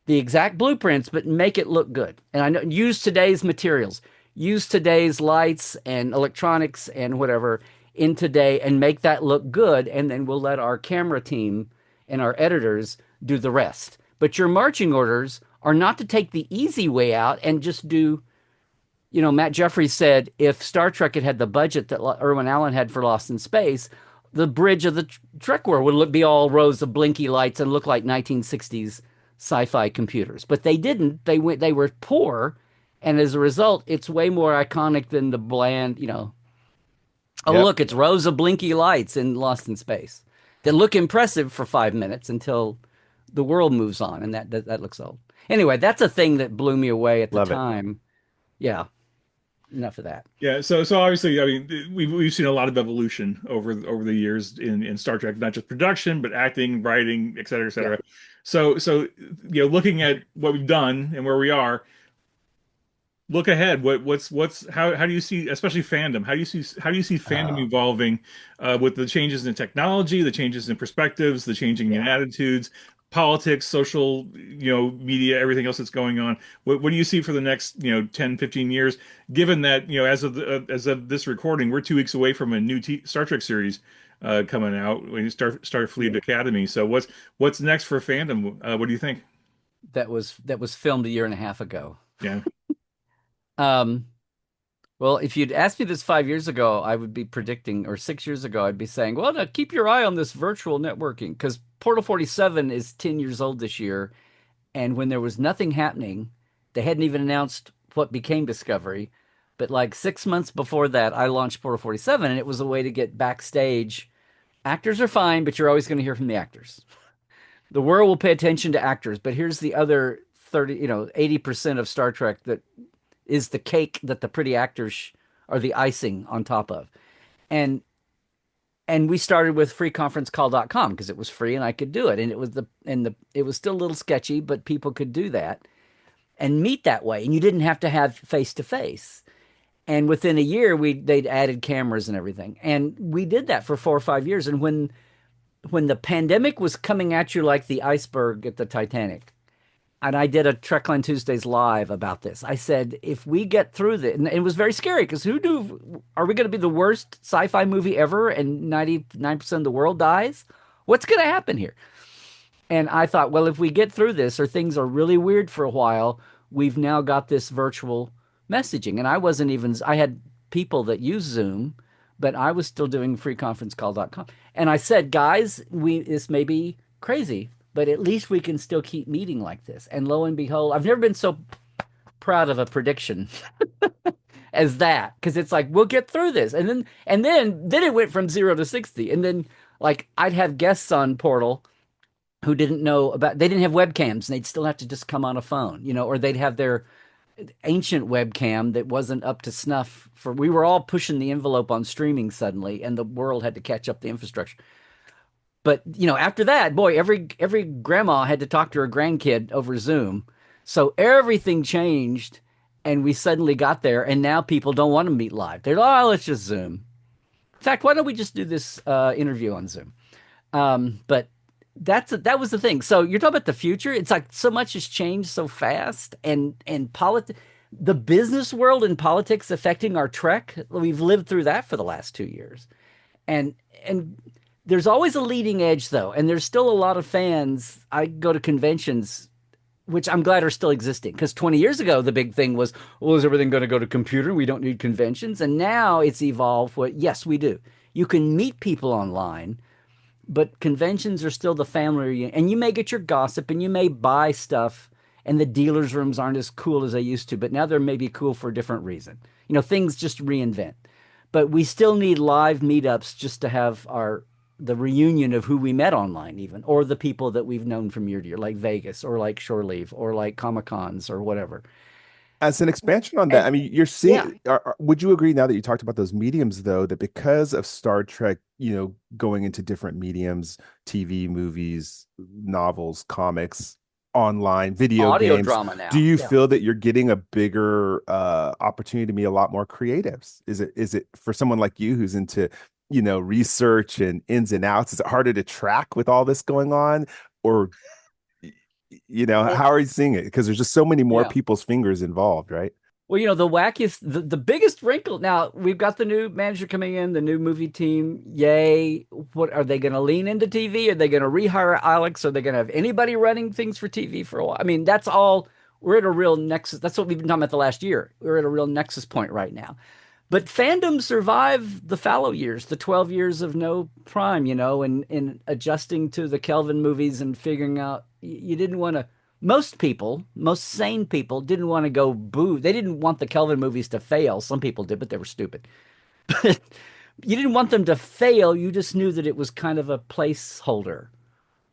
the exact blueprints, but make it look good. And I know use today's materials, use today's lights and electronics and whatever in today and make that look good. And then we'll let our camera team and our editors do the rest. But your marching orders are not to take the easy way out and just do, Matt Jeffries said if Star Trek had the budget that Irwin Allen had for Lost in Space, the bridge of the Trek world would be all rows of blinky lights and look like 1960s sci-fi computers. But they didn't. They were poor, and as a result, it's way more iconic than the bland, oh
Yep.
look, it's rows of blinky lights in Lost in Space that look impressive for 5 minutes until the world moves on, and that looks old. Anyway, that's a thing that blew me away at the
Love it.
time. Yeah, enough of that.
Yeah, so obviously, I mean, we've seen a lot of evolution over the years in Star Trek, not just production, but acting, writing, et cetera, et
Yeah.
cetera. So looking at what we've done and where we are, look ahead. What's how do you see, especially fandom? How do you see fandom
Uh,
evolving with the changes in technology, the changes in perspectives, the changing in
yeah.
attitudes, politics, social, media, everything else that's going on? What do you see for the next 10, 15 years? Given that as of this recording, we're 2 weeks away from a new Star Trek series coming out when you Starfleet
Yeah.
Academy. So what's next for fandom? What do you think?
That was filmed a year and a half ago.
Yeah.
Um, well, if you'd asked me this 5 years ago, I would be predicting, or 6 years ago, I'd be saying, well, now keep your eye on this virtual networking because Portal 47 is 10 years old this year. And when there was nothing happening, they hadn't even announced what became Discovery. But like 6 months before that, I launched Portal 47, and it was a way to get backstage. Actors are fine, but you're always going to hear from the actors. The world will pay attention to actors, but here's the other 30, 80% of Star Trek that is the cake that the pretty actors are the icing on top of. And we started with freeconferencecall.com because it was free and I could do it. And it was still a little sketchy, but people could do that and meet that way. And you didn't have to have face to face. And within a year, they'd added cameras and everything. And we did that for 4 or 5 years. And when the pandemic was coming at you like the iceberg at the Titanic, and I did a Trekline Tuesdays live about this. I said, if we get through this, and it was very scary because who knew, are we going to be the worst sci-fi movie ever and 99% of the world dies? What's going to happen here? And I thought, well, if we get through this or things are really weird for a while, we've now got this virtual messaging. And I had people that use Zoom, but I was still doing freeconferencecall.com. And I said, guys, this may be crazy, but at least we can still keep meeting like this. And lo and behold, I've never been so proud of a prediction as that because it's like we'll get through this, and then it went from 0 to 60, and then like I'd have guests on Portal who didn't know about they didn't have webcams and they'd still have to just come on a phone, or they'd have their ancient webcam that wasn't up to snuff for we were all pushing the envelope on streaming suddenly and the world had to catch up the infrastructure. But after that, boy, every grandma had to talk to her grandkid over Zoom. So everything changed and we suddenly got there and now people don't want to meet live. They're like, oh, let's just Zoom. In fact, why don't we just do this interview on Zoom? But that was the thing. So you're talking about the future. It's like so much has changed so fast, and the business world and politics affecting our trek. We've lived through that for the last 2 years, and there's always a leading edge though, and there's still a lot of fans. I go to conventions, which I'm glad are still existing, because 20 years ago the big thing was, well, is everything going to go to computer? We don't need conventions, and now it's evolved. What? Yes, we do. You can meet people online, but conventions are still the family reunion. And you may get your gossip and you may buy stuff, and the dealers' rooms aren't as cool as they used to, but now they're maybe cool for a different reason. Things just reinvent. But we still need live meetups just to have the reunion of who we met online, even, or the people that we've known from year to year, like Vegas or like Shore Leave or like Comic Cons or whatever.
As an expansion on that,
And
I mean, you're
yeah,
seeing, would you agree now that you talked about those mediums, though, that because of Star Trek, going into different mediums, TV, movies, novels, comics, online, video
audio
games,
drama
do
now.
you
Yeah.
feel that you're getting a bigger opportunity to meet a lot more creatives? Is it for someone like you who's into, research and ins and outs? Is it harder to track with all this going on? Or
Well,
how are you seeing it? Because there's just so many more
yeah.
people's fingers involved, right?
Well, the wackiest, the biggest wrinkle. Now we've got the new manager coming in, the new movie team. Yay! What are they going to lean into TV? Are they going to rehire Alex? Are they going to have anybody running things for TV for a while? I mean, that's all. We're at a real nexus. That's what we've been talking about the last year. We're at a real nexus point right now. But fandom survived the fallow years, the 12 years of no prime, and adjusting to the Kelvin movies and figuring out you didn't want to. Most people, most sane people, didn't want to go boo. They didn't want the Kelvin movies to fail. Some people did, but they were stupid. But you didn't want them to fail. You just knew that it was kind of a placeholder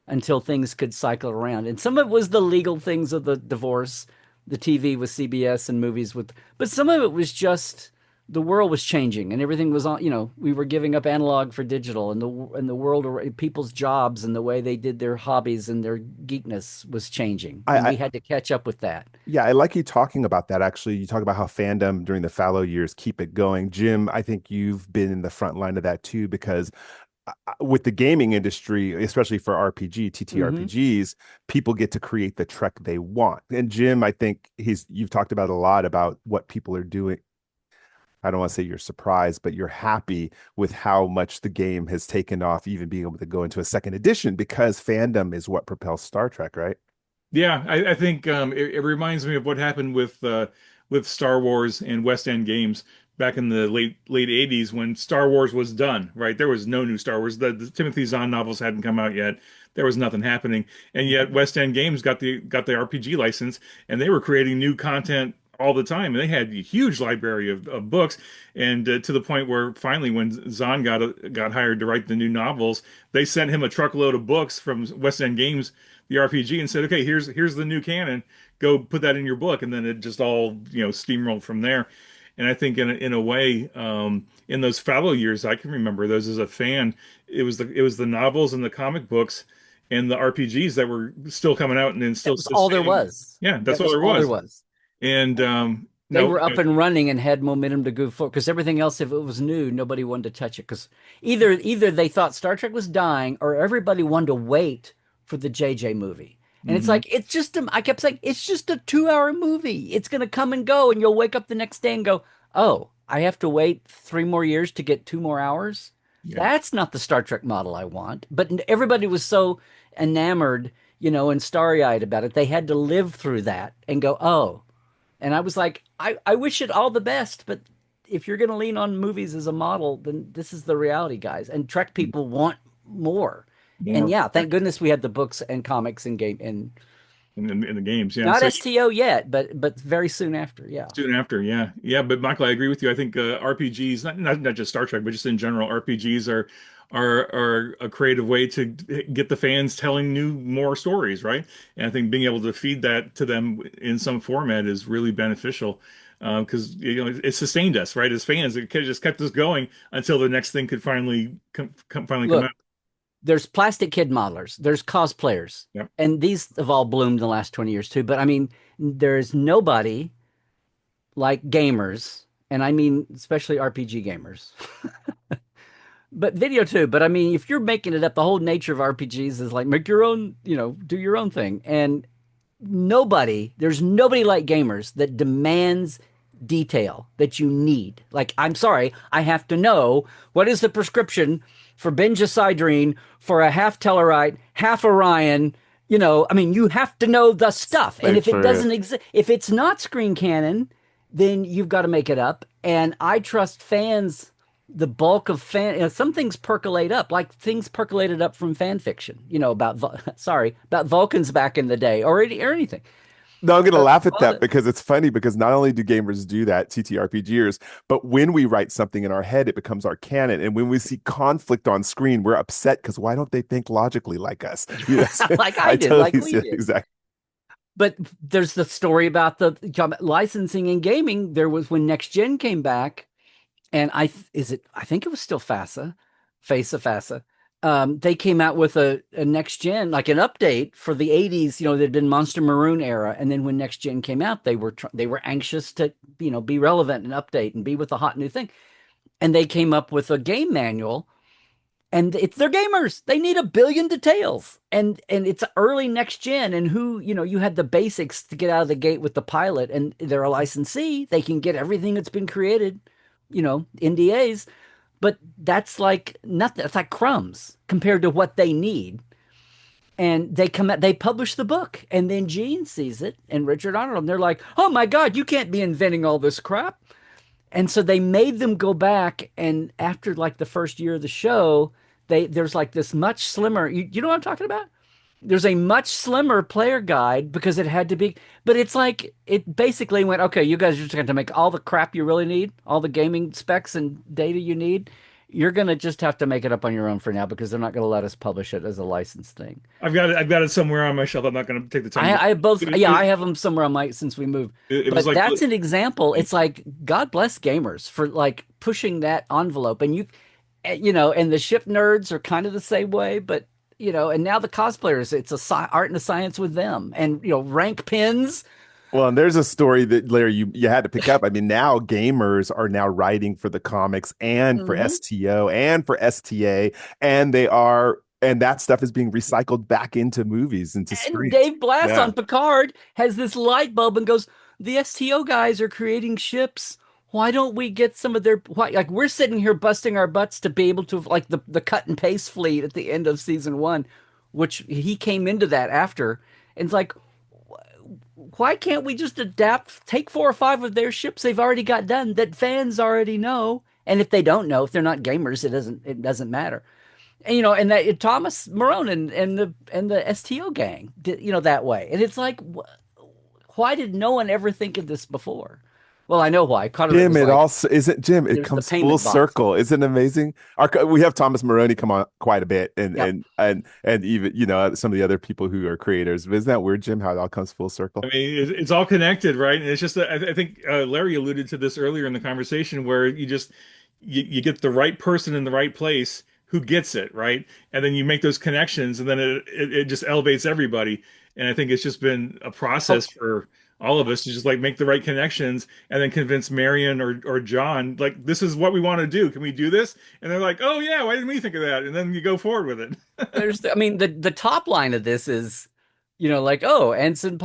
until things could cycle around. And some of it was the legal things of the divorce, the TV with CBS and movies with, but some of it was just the world was changing and everything was on, we were giving up analog for digital, and the world, people's jobs and the way they did their hobbies and their geekness was changing.
I,
And
I
we had to catch up with that.
yeah, I like you talking about that. Actually, you talk about how fandom during the fallow years keep it going. Jim, I think you've been in the front line of that too, because with the gaming industry, especially for RPG,
Hmm.
TTRPGs, people get to create the Trek they want. And Jim, I think you've talked about a lot about what people are doing. I don't want to say you're surprised, but you're happy with how much the game has taken off, even being able to go into a second edition because fandom is what propels Star Trek, right?
Yeah, I think it reminds me of what happened with Star Wars and West End Games back in the late 80s when Star Wars was done, right? There was no new Star Wars. The Timothy Zahn novels hadn't come out yet. There was nothing happening. And yet West End Games got the RPG license, and they were creating new content all the time. And they had a huge library of books, and to the point where finally, when Zahn got hired to write the new novels, they sent him a truckload of books from West End Games, the RPG, and said, "Okay, here's the new canon. Go put that in your book." And then it just all steamrolled from there. And I think in a way, in those fallow years, I can remember those as a fan. It was the novels and the comic books and the RPGs that were still coming out and then
That
still
was all there
sustaining.
was.
Yeah, that's
That
all
was
there
all there
was.
was.
And
They
no,
were up and running and had momentum to go forward because everything else, if it was new, nobody wanted to touch it because either they thought Star Trek was dying or everybody wanted to wait for the JJ movie. And it's
mhm.
like I kept saying it's just a 2 hour movie. It's gonna come and go, and you'll wake up the next day and go, "Oh, I have to wait 3 more years to get 2 more hours."
Yeah.
That's not the Star Trek model I want. But everybody was so enamored, and starry-eyed about it. They had to live through that and go, "Oh." And I was like, I wish it all the best, but if you're going to lean on movies as a model, then this is the reality, guys. And Trek people want more. And
More
yeah, thank goodness we had the books and comics and game and
in the games. Yeah.
not
So
STO yet, but very soon after. Yeah.
soon after, yeah, yeah. But Michael, I agree with you. I think RPGs, not just Star Trek, but just in general, RPGs are a creative way to get the fans telling more stories, right? And I think being able to feed that to them in some format is really beneficial because it sustained us, right? As fans, it just kept us going until the next thing could finally come out.
Look, there's plastic kid modelers, there's cosplayers,
Yep.
and these have all bloomed in the last 20 years too. But I mean, there's nobody like gamers, and I mean especially RPG gamers. But video too. But I mean, if you're making it up, the whole nature of RPGs is like make your own, do your own thing. And there's nobody like gamers that demands detail that you need. Like, I'm sorry, I have to know what is the prescription for benzosidrine for a half Tellarite, half Orion. I mean, you have to know the stuff. And
Like
if it
for
doesn't exist, if it's not screen canon, then you've got to make it up. And I trust fans the bulk of some things percolate up, like things percolated up from fan fiction, about sorry, about Vulcans back in the day, or anything.
No, I'm gonna
A
laugh at
lot
that
of
because it's funny because not only do gamers do that, TTRPGers, but when we write something in our head, it becomes our canon. And when we see conflict on screen, we're upset because why don't they think logically like us?
like I
I
did, like
totally
we
see it
did.
exactly.
But there's the story about the licensing and gaming. There was when Next Gen came back, and I think it was still FASA. They came out with a next gen, like an update for the 80s. There'd been Monster Maroon era, and then when next gen came out, they were anxious to be relevant and update and be with the hot new thing. And they came up with a game manual, and they're gamers. They need a billion details, and it's early next gen. And you had the basics to get out of the gate with the pilot, and they're a licensee. They can get everything that's been created, NDAs, but that's like nothing. It's like crumbs compared to what they need. And they publish the book, and then Gene sees it, and Richard Arnold, and they're like, "Oh my God, you can't be inventing all this crap." And so they made them go back, and after like the first year of the show, there's like this much slimmer. You know what I'm talking about? There's a much slimmer player guide because it had to be, but it's like it basically went, okay, you guys are just going to make all the crap you really need, all the gaming specs and data you need. You're going to just have to make it up on your own for now because they're not going to let us publish it as a licensed thing.
I've got it somewhere on my shelf. I'm not going to take the time to.
I have both,
It,
yeah,
it,
I have them somewhere on my since we moved.
it was
But
like,
that's an example. It's like God bless gamers for like pushing that envelope. And and the ship nerds are kind of the same way, but and now the cosplayers, it's art and a science with them, and rank pins.
Well, and there's a story that Larry, you had to pick up. I mean, now gamers are now writing for the comics and for
Hmm.
STO and for STA, and that stuff is being recycled back into movies, into
And
screens.
Dave Blass
Yeah.
on Picard has this light bulb and goes, "The STO guys are creating ships. Why don't we get some of their why like we're sitting here busting our butts to be able to like the cut and paste fleet at the end of season 1, which he came into that after. And it's like, why can't we just adapt, take 4 or 5 of their ships they've already got done that fans already know? And if they don't know, if they're not gamers, it doesn't matter. And and that Thomas Marone and the STO gang did that way. And it's like, why did no one ever think of this before? Well, I know why. Part of it
Jim,
was
it
like
also isn't Jim. It
there's the
comes full
payment box.
circle. Isn't it amazing? We have Thomas Maroney come on quite a bit, and
Yep.
even some of the other people who are creators. But isn't that weird, Jim? How it all comes full circle?
I mean, it's all connected, right? And it's just that I think Larry alluded to this earlier in the conversation where you get the right person in the right place who gets it, right? And then you make those connections, and then it just elevates everybody. And I think it's just been a process
Oh,
for all of us to just like make the right connections and then convince Marion or John, like, this is what we want to do. Can we do this? And they're like, oh yeah, why didn't we think of that? And then you go forward with it.
I mean, the top line of this is, like, oh, Anson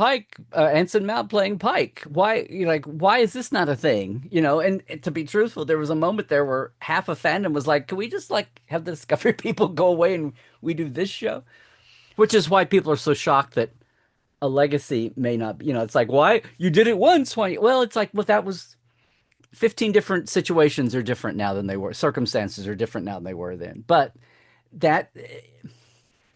Mount playing Pike. Why, like, why is this not a thing? And to be truthful, there was a moment there where half of fandom was like, can we just like have the Discovery people go away and we do this show? Which is why people are so shocked that a legacy may not be, it's like, why you did it once? Why? Well, it's like, well, that was 15 different situations are different now than they were. Circumstances are different now than they were then. But that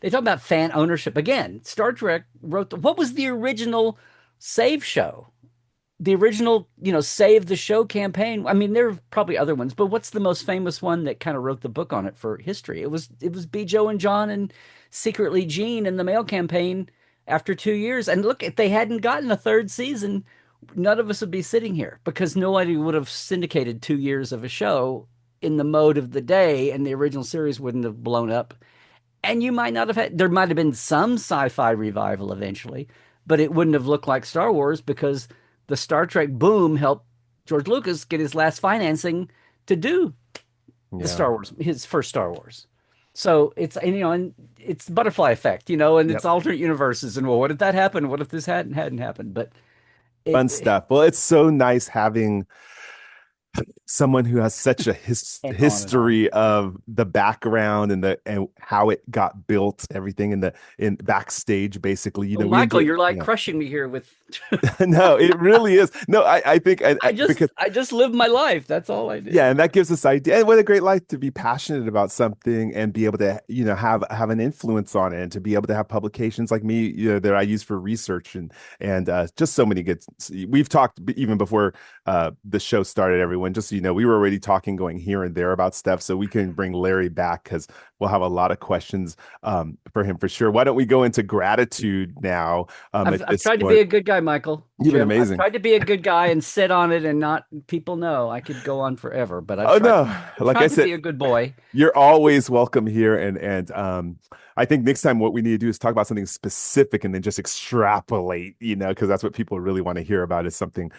they talk about fan ownership again. Star Trek wrote what was the original save show? The original, save the show campaign. I mean, there are probably other ones, but what's the most famous one that kind of wrote the book on it for history? It was B. Joe and John and secretly Gene in the mail campaign after 2 years. And look, if they hadn't gotten a third season, none of us would be sitting here because nobody would have syndicated 2 years of a show in the mode of the day, and the original series wouldn't have blown up. And you might not have there might have been some sci-fi revival eventually, but it wouldn't have looked like Star Wars because the Star Trek boom helped George Lucas get his last financing to do the
Yeah.
Star Wars, his first Star Wars. So and it's butterfly effect, and it's
Yep.
alternate universes. And well, what if that happened? What if this hadn't happened? But
Fun
it
stuff. Well, it's so nice having someone who has such a
and on and on.
history of the background and the and how it got built, everything in the in backstage, basically.
Well,
We
Michael,
enjoy,
you're like
yeah.
crushing me here with
No, it really is. No, I think because
I just live my life. That's all I
yeah,
do.
and that gives us idea. And what a great life to be passionate about something and be able to, have an influence on it, and to be able to have publications like me, that I use for research, and just so many good. We've talked even before the show started. Everyone, just so you know, we were already talking, going here and there about stuff, so we can bring Larry back because we'll have a lot of questions for him for sure. Why don't we go into gratitude now at
I've
this
tried to be
point?
a good guy, Michael,
You've been
Jim. I've
amazing.
tried to be a good guy and sit on it and not people know. I could go on forever, but
Oh no,
I've
like I
tried to
said,
be a good boy.
you're always welcome here, and I think next time what we need to do is talk about something specific and then just extrapolate, because that's what people really want to hear about, is something,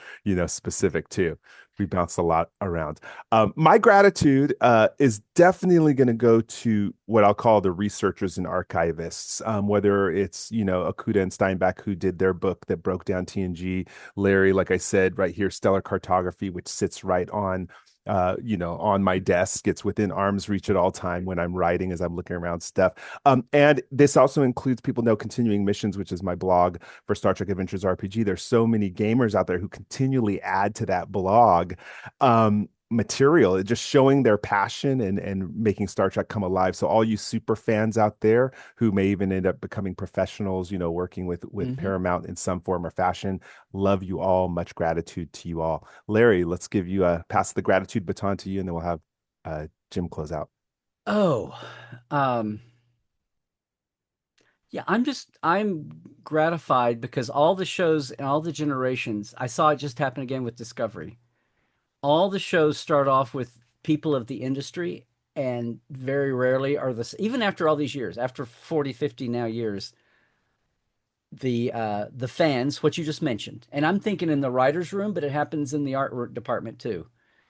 specific too. We bounce a lot around. My gratitude is definitely going to go to what I'll call the researchers and archivists, whether it's, Akuda and Steinbach, who did their book that broke down TNG, Larry, like I said, right here, Stellar Cartography, which sits right on my desk. It's within arm's reach at all time when I'm writing, as I'm looking around stuff. And this also includes People Know Continuing Missions, which is my blog for Star Trek Adventures RPG. There's so many gamers out there who continually add to that blog. Material, just showing their passion and making Star Trek come alive. So all you super fans out there who may even end up becoming professionals, working with
Hmm.
Paramount in some form or fashion, love you all. Much gratitude to you all. Larry, let's give you pass the gratitude baton to you, and then we'll have Jim close out.
Oh, um, yeah, I'm gratified because all the shows and all the generations, I saw it just happen again with Discovery. All the shows start off with people of the industry, and very rarely are this, even after all these years, after 40, 50 now years, the fans, what you just mentioned. And I'm thinking in the writer's room, but it happens in the art department too,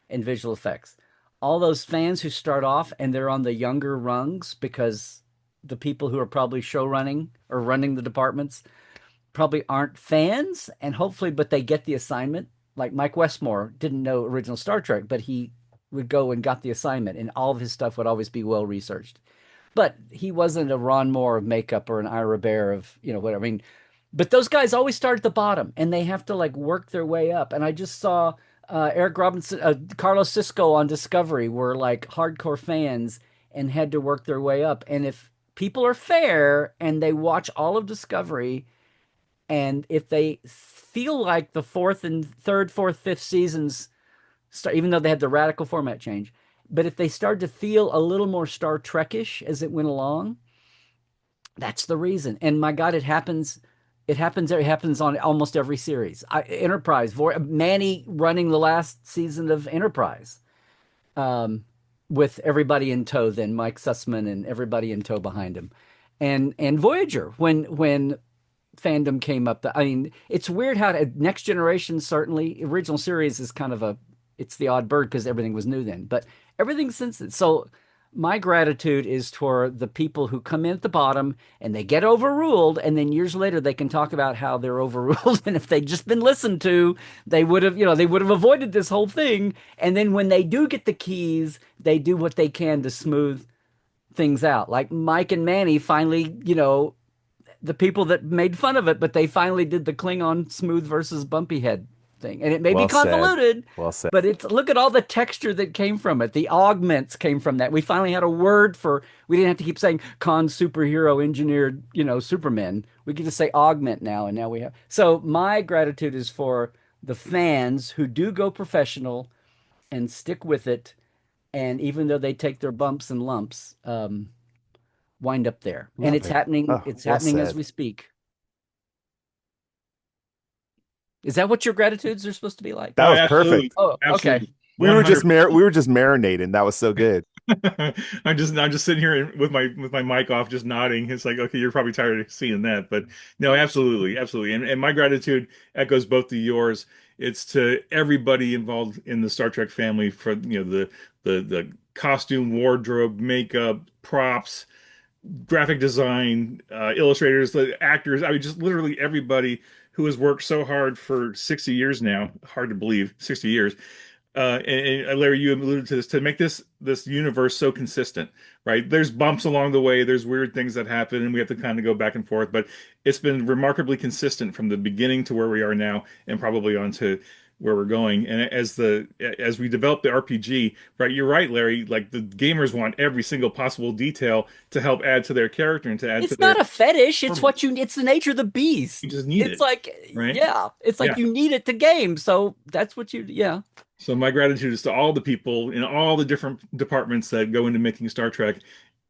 in visual effects. All those fans who start off and they're on the younger rungs because the people who are probably show running or running the departments probably aren't fans, and hopefully, but they get the assignment. Like Mike Westmore didn't know original Star Trek, but he would go and got the assignment, and all of his stuff would always be well researched. But he wasn't a Ron Moore of makeup or an Ira Bear of, whatever. I mean, but those guys always start at the bottom and they have to like work their way up. And I just saw Eric Robinson, Carlos Cisco on Discovery were like hardcore fans and had to work their way up. And if people are fair and they watch all of Discovery, and if they feel like the fourth and third, fourth, fifth seasons start, even though they had the radical format change, but if they start to feel a little more Star Trekish as it went along, that's the reason. And my God, it happens. It happens. It happens on almost every series. Enterprise, Manny running the last season of Enterprise, um, with everybody in tow. Then Mike Sussman and everybody in tow behind him, and Voyager when fandom came up. I mean, it's weird how Next Generation, certainly original series is kind of it's the odd bird because everything was new then, but everything since then. So my gratitude is toward the people who come in at the bottom and they get overruled, and then years later they can talk about how they're overruled, and if they'd just been listened to, they would have, they would have avoided this whole thing. And then when they do get the keys, they do what they can to smooth things out. Like Mike and Manny finally, the people that made fun of it, but they finally did the Klingon smooth versus bumpy head thing. And it may be
Well said.
convoluted,
Well said.
but it's look at all the texture that came from it. The augments came from that. We finally had a word for, we didn't have to keep saying con superhero engineered, Superman. We could just say augment now, and now we have. So my gratitude is for the fans who do go professional and stick with it. And even though they take their bumps and lumps, wind up there. And
Love it. Oh,
it's
well
happening as
said.
we speak. Is that what your gratitudes are supposed to be like?
That
Oh,
was
absolutely,
perfect.
Oh, okay.
absolutely, 100%.
We were just marinating. That was so good.
I'm just sitting here with my mic off, just nodding. It's like, okay, you're probably tired of seeing that, but no, absolutely, absolutely. And my gratitude echoes both to yours. It's to everybody involved in the Star Trek family for, the costume, wardrobe, makeup, props, graphic design, illustrators, the actors. I mean, just literally everybody who has worked so hard for 60 years now. Hard to believe, 60 years. and Larry, you alluded to this, to make this universe so consistent, right? There's bumps along the way, there's weird things that happen, and we have to kind of go back and forth, but it's been remarkably consistent from the beginning to where we are now, and probably on to where we're going. And as we develop the RPG, right, you're right, Larry, like the gamers want every single possible detail to help add to their character and to add to
It's
their
not a fetish. It's
performance.
what you. It's the nature of the beast.
You just need
It's
it,
like,
right?
yeah, it's like
Yeah.
you need it to game. So that's what you. Yeah.
So my gratitude is to all the people in all the different departments that go into making Star Trek,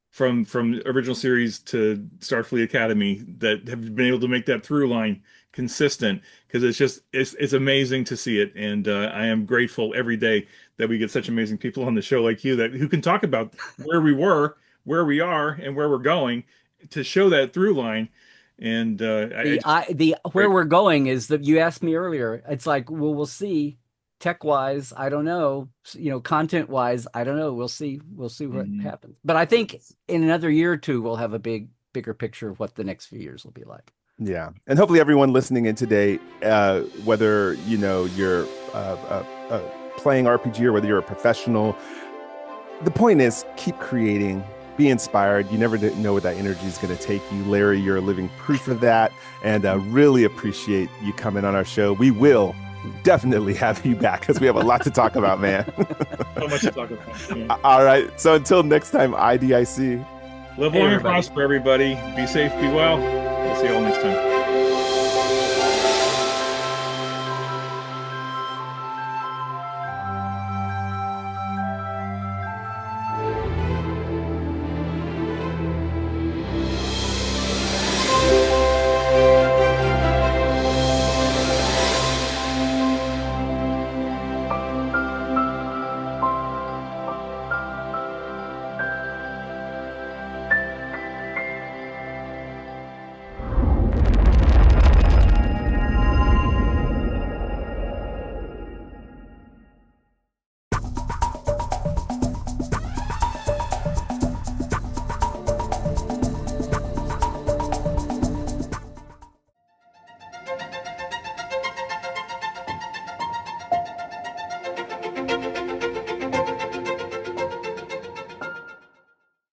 from original series to Starfleet Academy, that have been able to make that through line consistent, because it's amazing to see it, and I am grateful every day that we get such amazing people on the show like you, that who can talk about where we were, where we are, and where we're going, to show that through line. And
The where we're going is that you asked me earlier. It's like, well, we'll see. Tech wise, I don't know. Content wise, I don't know. We'll see. We'll see what
Mhm.
happens. But I think in another year or two, we'll have a bigger picture of what the next few years will be like.
Yeah, and hopefully everyone listening in today, whether you're playing RPG or whether you're a professional, the point is keep creating, be inspired. You never know where that energy is going to take you. Larry, you're a living proof of that, and really appreciate you coming on our show. We will definitely have you back because we have a lot to talk about, man.
So much to talk about. Yeah.
All right, so until next time, IDIC.
Live
Hey,
long and
everybody.
prosper, everybody. Be safe, be well. We'll see you all next time.